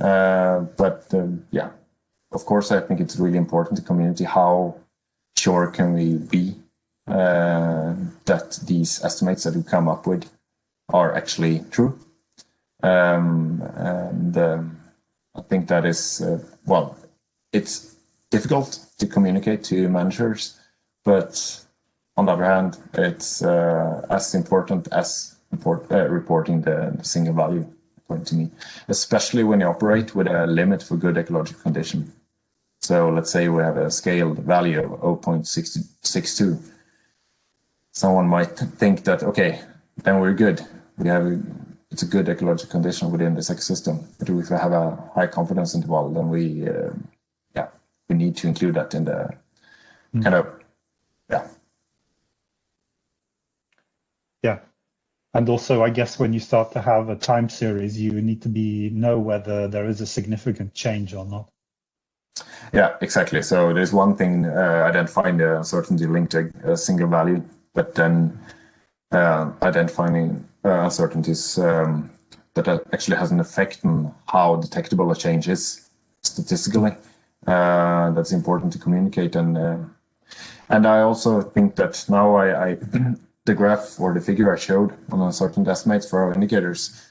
Of course, I think it's really important to community how sure can we be that these estimates that we come up with are actually true. I think that is, it's difficult to communicate to managers, but on the other hand, it's as important as reporting the single value, according to me, especially when you operate with a limit for good ecological condition. So let's say we have a scaled value of 0.62. Someone might think that, okay, then we're good. It's a good ecological condition within this ecosystem. But if we have a high confidence interval, then we need to include that in the kind of, Yeah. And also, I guess when you start to have a time series, you need to know whether there is a significant change or not. Yeah, exactly. So there's one thing identifying the uncertainty linked to a single value, but then identifying uncertainties that actually has an effect on how detectable a change is statistically. That's important to communicate, and I also think that now the graph or the figure I showed on uncertainty estimates for our indicators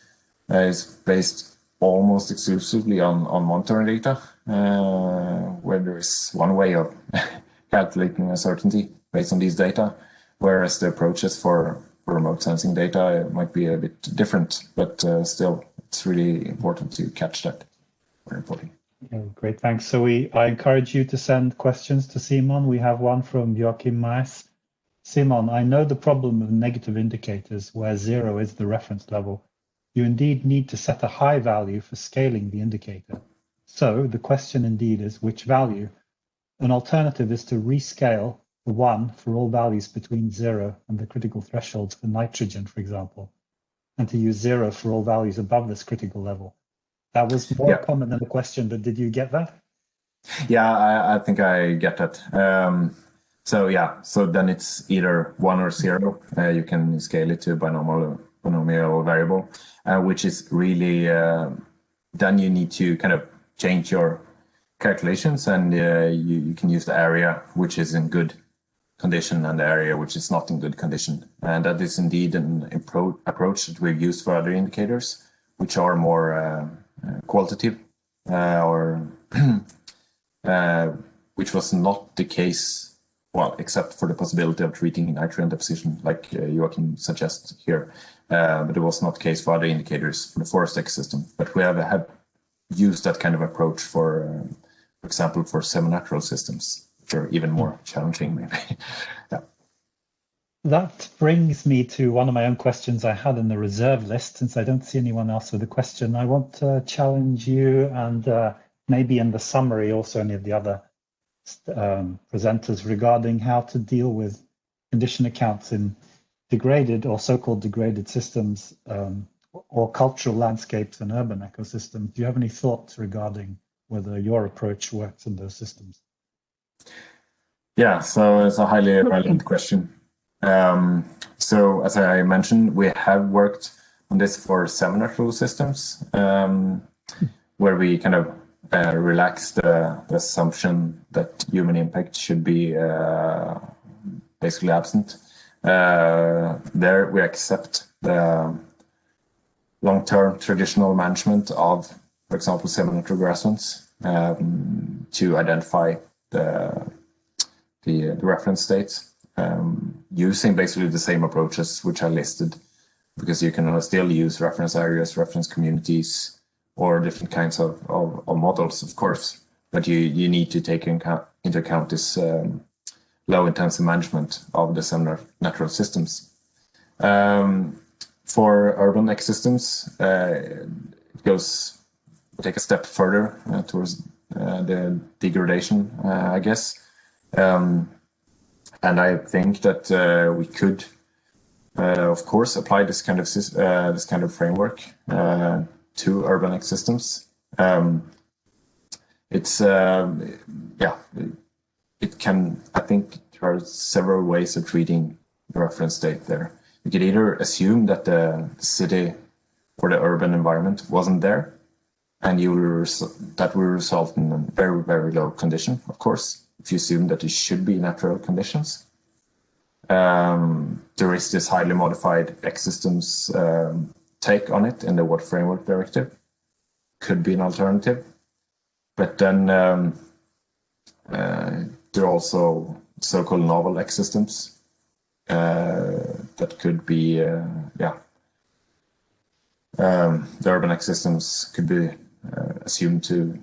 is based almost exclusively on monitoring data, where there is one way of calculating uncertainty based on these data, whereas the approaches for remote sensing data might be a bit different, but still, it's really important to catch that. Very important. Yeah, great, thanks. So I encourage you to send questions to Simon. We have one from Joachim Maes. Simon, I know the problem of negative indicators where 0 is the reference level. You indeed need to set a high value for scaling the indicator. So the question indeed is which value? An alternative is to rescale the 1 for all values between 0 and the critical thresholds for nitrogen, for example, and to use 0 for all values above this critical level. That was more common than the question, but did you get that? Yeah, I think I get that. So then it's either 1 or 0. You can scale it to binomial variable, which is really, then you need to kind of change your calculations, and you can use the area which is in good condition and the area which is not in good condition. And that is indeed an approach that we've used for other indicators, which are more qualitative, which was not the case, well, except for the possibility of treating nitrogen deposition, like Joachim suggests here. But it was not the case for other indicators for the forest ecosystem. But we have used that kind of approach for example, for semi-natural systems, which are even more challenging, maybe. Yeah. That brings me to one of my own questions I had in the reserve list. Since I don't see anyone else with a question, I want to challenge you, and maybe in the summary also any of the other presenters, regarding how to deal with condition accounts in degraded or so-called degraded systems, or cultural landscapes and urban ecosystems. Do you have any thoughts regarding whether your approach works in those systems? Yeah, so it's a highly relevant question. So as I mentioned, we have worked on this for semi-natural systems, where we kind of relax the assumption that human impact should be basically absent. There we accept the long-term traditional management of, for example, semi-natural grasslands to identify the reference states, using basically the same approaches which I listed, because you can still use reference areas, reference communities, or different kinds of models, of course, but you need to take into account this low intensive management of the semi-natural systems. For urban ecosystems, it goes take a step further towards the degradation, I guess. And I think that we could, of course, apply this kind of framework to urban ecosystems. It can. I think there are several ways of treating the reference state there. You could either assume that the city or the urban environment wasn't there, and that will result in a very, very low condition, of course, if you assume that it should be natural conditions. There is this highly modified ecosystems take on it in the Water Framework Directive. Could be an alternative. But then there are also so-called novel ecosystems that could be, the urban ecosystems could be assumed to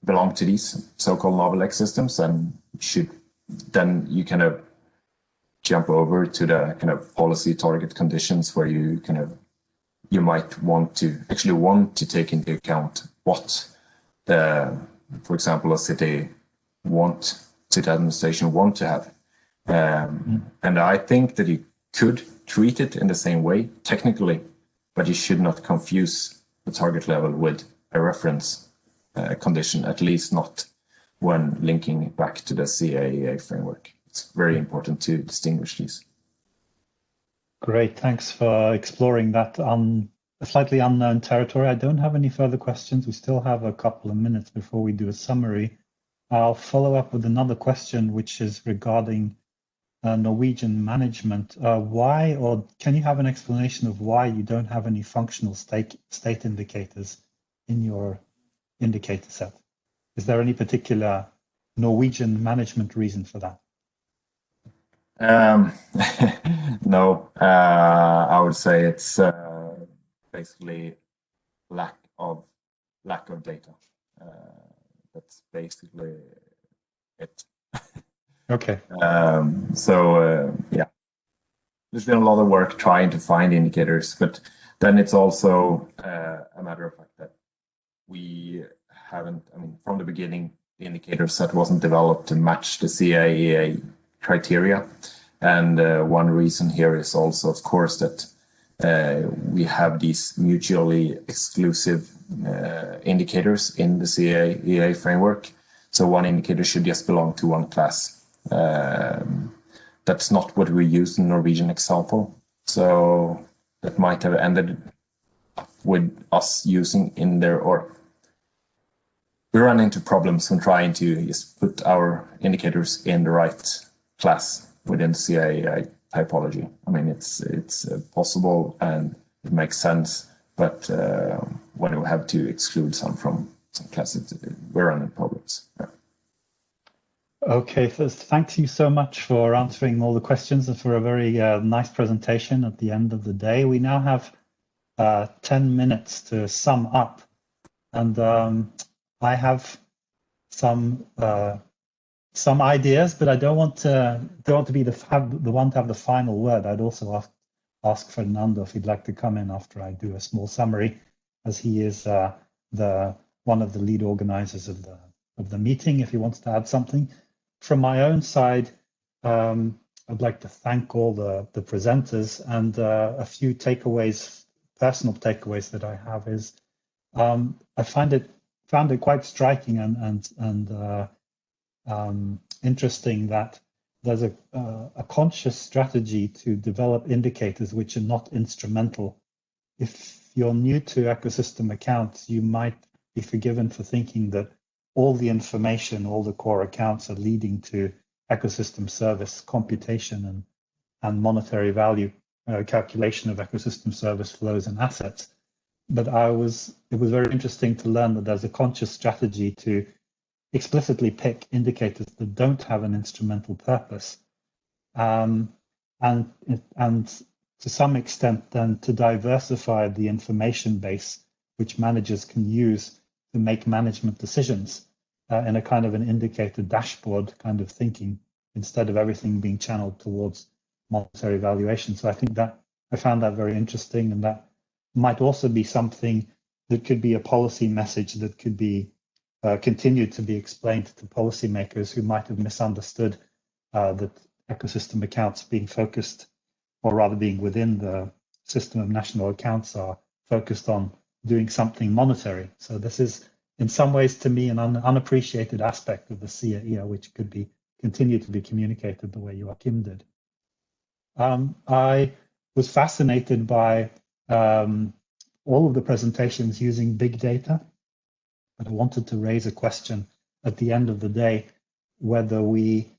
belong to these so-called novel ecosystems, then you kind of jump over to the kind of policy target conditions where you might want to take into account what for example, a city administration want to have. And I think that you could treat it in the same way technically, but you should not confuse the target level with a reference condition, at least not when linking it back to the CAEA framework. It's very important to distinguish these. Great, thanks for exploring that slightly unknown territory. I don't have any further questions. We still have a couple of minutes before we do a summary. I'll follow up with another question, which is regarding Norwegian management. Why, or can you have an explanation of why you don't have any functional state indicators in your indicator set? Is there any particular Norwegian management reason for that? No, I would say it's basically lack of data. That's basically it. Okay. Yeah, there's been a lot of work trying to find indicators, but then it's also a matter of fact that we haven't. I mean, from the beginning, the indicator set wasn't developed to match the CAEA criteria, and one reason here is also, of course, that we have these mutually exclusive indicators in the CAEA framework. So one indicator should just belong to one class. That's not what we used in the Norwegian example. So that might have ended with us using in there, or we run into problems when trying to just put our indicators in the right class within the CAEA typology. I mean, it's possible and it makes sense, but when we have to exclude some from some classes, we're running problems. Yeah. Okay, thank you so much for answering all the questions and for a very nice presentation at the end of the day. We now have 10 minutes to sum up, and I have some ideas, but I don't want to be the one to have the final word. I'd also ask Fernando if he'd like to come in after I do a small summary, as he is one of the lead organizers of the meeting, if he wants to add something. From my own side, I'd like to thank all the presenters, and a few takeaways, personal takeaways that I have is I found it quite striking and interesting that there's a conscious strategy to develop indicators which are not instrumental. If you're new to ecosystem accounts, you might be forgiven for thinking that all the information, all the core accounts are leading to ecosystem service computation and monetary value calculation of ecosystem service flows and assets. But it was very interesting to learn that there's a conscious strategy to explicitly pick indicators that don't have an instrumental purpose, and to some extent then to diversify the information base which managers can use to make management decisions in a kind of an indicator dashboard kind of thinking, instead of everything being channeled towards monetary valuation. So I think that I found that very interesting, and that might also be something that could be a policy message that could be continued to be explained to policymakers who might have misunderstood that ecosystem accounts being focused, or rather being within the system of national accounts, are focused on doing something monetary. So this is, in some ways, to me, an unappreciated aspect of the CAEA, which could be continue to be communicated the way Joachim did. I was fascinated by all of the presentations using big data, but I wanted to raise a question at the end of the day, whether we,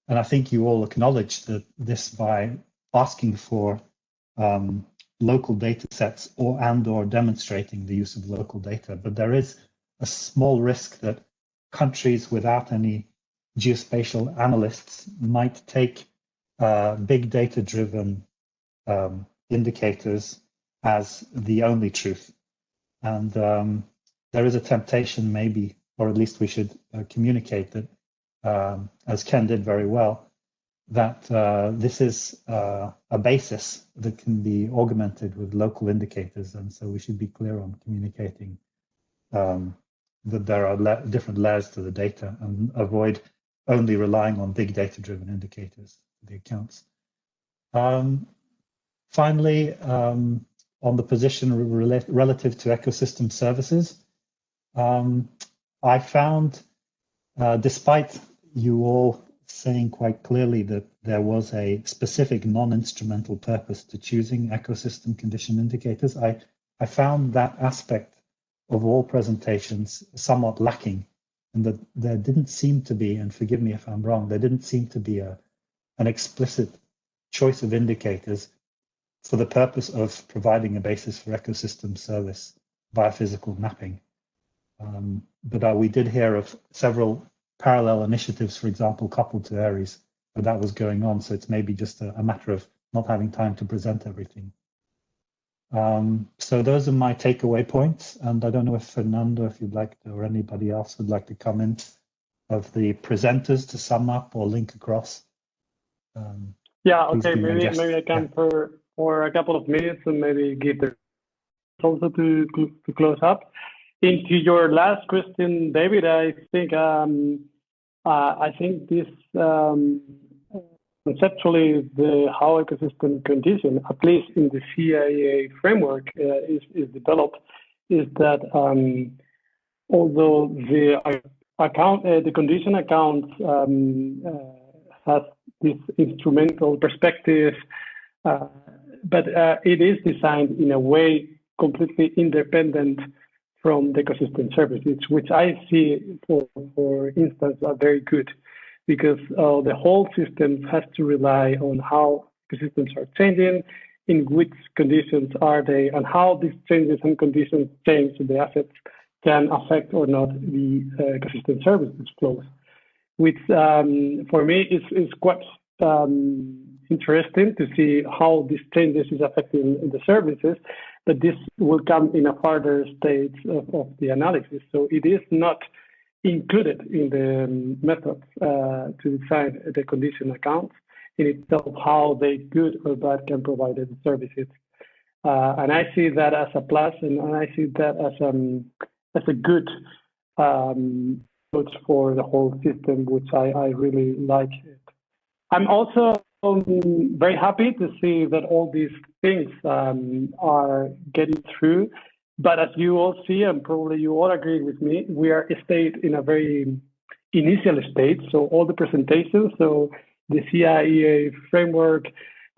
and I think you all acknowledge that this by asking for local data sets or demonstrating the use of local data, but there is a small risk that countries without any geospatial analysts might take big data driven indicators as the only truth. And there is a temptation maybe or at least we should communicate that, as Ken did very well, that this is a basis that can be augmented with local indicators. And so we should be clear on communicating that there are different layers to the data and avoid only relying on big data-driven indicators for the accounts. Finally, on the position relative to ecosystem services, I found, despite you all saying quite clearly that there was a specific non-instrumental purpose to choosing ecosystem condition indicators, I found that aspect of all presentations somewhat lacking, and that there didn't seem to be, and forgive me if I'm wrong, there didn't seem to be an explicit choice of indicators for the purpose of providing a basis for ecosystem service biophysical mapping. But we did hear of several parallel initiatives, for example, coupled to ARES, where that was going on. So it's maybe just a matter of not having time to present everything. So those are my takeaway points. And I don't know if Fernando, if you'd like to, or anybody else would like to come in of the presenters to sum up or link across. Yeah, okay, maybe I can for a couple of minutes and maybe give the also to close up. Into your last question, David, I think this conceptually how ecosystem condition, at least in the CIA framework, is developed, is that although the condition account has this instrumental perspective, but it is designed in a way completely independent from the ecosystem services, which I see, for instance, are very good, because the whole system has to rely on how ecosystems are changing, in which conditions are they, and how these changes and conditions change the assets can affect or not the ecosystem services flows, which for me is quite interesting to see how these changes is affecting the services, but this will come in a further stage of the analysis. So it is not included in the methods to design the condition accounts in itself, how they good or bad can provide the services. And I see that as a plus, and I see that as a good approach for the whole system, which I really like it. I'm also very happy to see that all these things are getting through. But as you all see, and probably you all agree with me, we are in a very initial stage. So all the presentations, so the CIA framework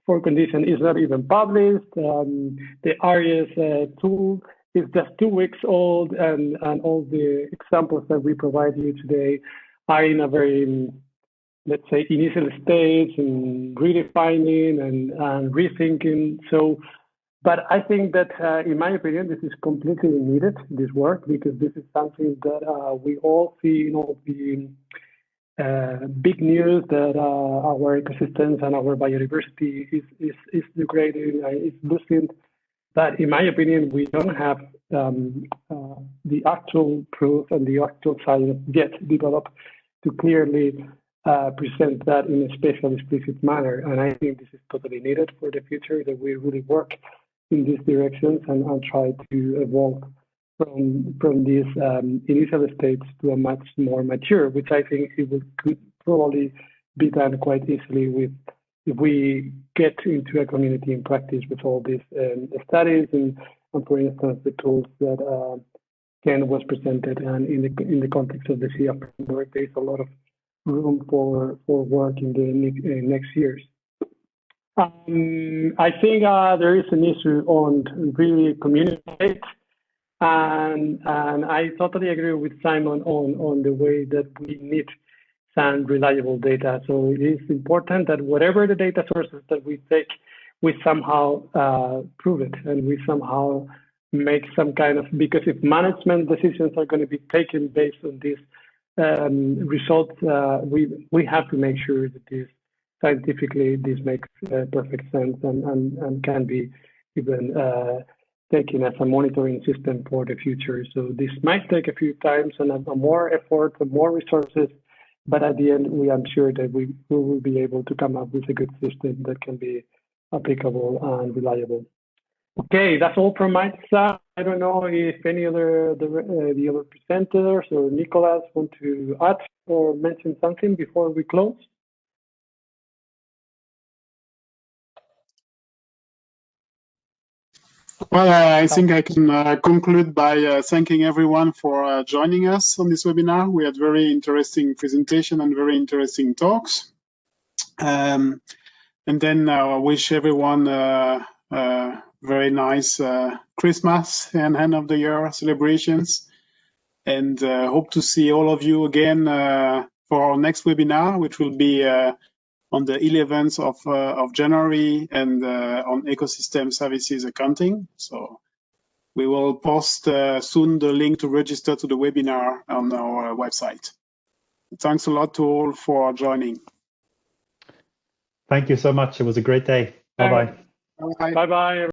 for condition is not even published. The ARES tool is just 2 weeks old, and all the examples that we provide you today are in a very, let's say, initial stage and redefining and rethinking. So, but I think that, in my opinion, this is completely needed, this work, because this is something that we all see in all the big news that our ecosystems and our biodiversity is degrading, is losing. But in my opinion, we don't have the actual proof and the actual science yet developed to clearly present that in a special, explicit manner. And I think this is totally needed for the future, that we really work in these directions and try to evolve from these initial states to a much more mature, which I think could probably be done quite easily if we get into a community in practice with all these studies and for instance, the tools that Ken was presented, and in the context of the CIA framework, there is a lot of room for work in the next years. I think there is an issue on really communicate, and I totally agree with Simon on the way that we need some reliable data. So it is important that whatever the data sources that we take, we somehow prove it, and we somehow make some kind of, because if management decisions are going to be taken based on these results, we have to make sure that this scientifically this makes perfect sense and can be even taking as a monitoring system for the future. So this might take a few times and a more effort and more resources, but at the end, I'm sure that we will be able to come up with a good system that can be applicable and reliable. Okay, that's all from my side. I don't know if any other the other presenters or Nicolas want to add or mention something before we close. Well, I think I can conclude by thanking everyone for joining us on this webinar. We had very interesting presentation and very interesting talks. And then I wish everyone very nice Christmas and end of the year celebrations. And hope to see all of you again for our next webinar, which will be on the 11th of January and on ecosystem services accounting. So we will post soon the link to register to the webinar on our website. Thanks a lot to all for joining. Thank you so much. It was a great day. Bye-bye. Bye. Bye-bye.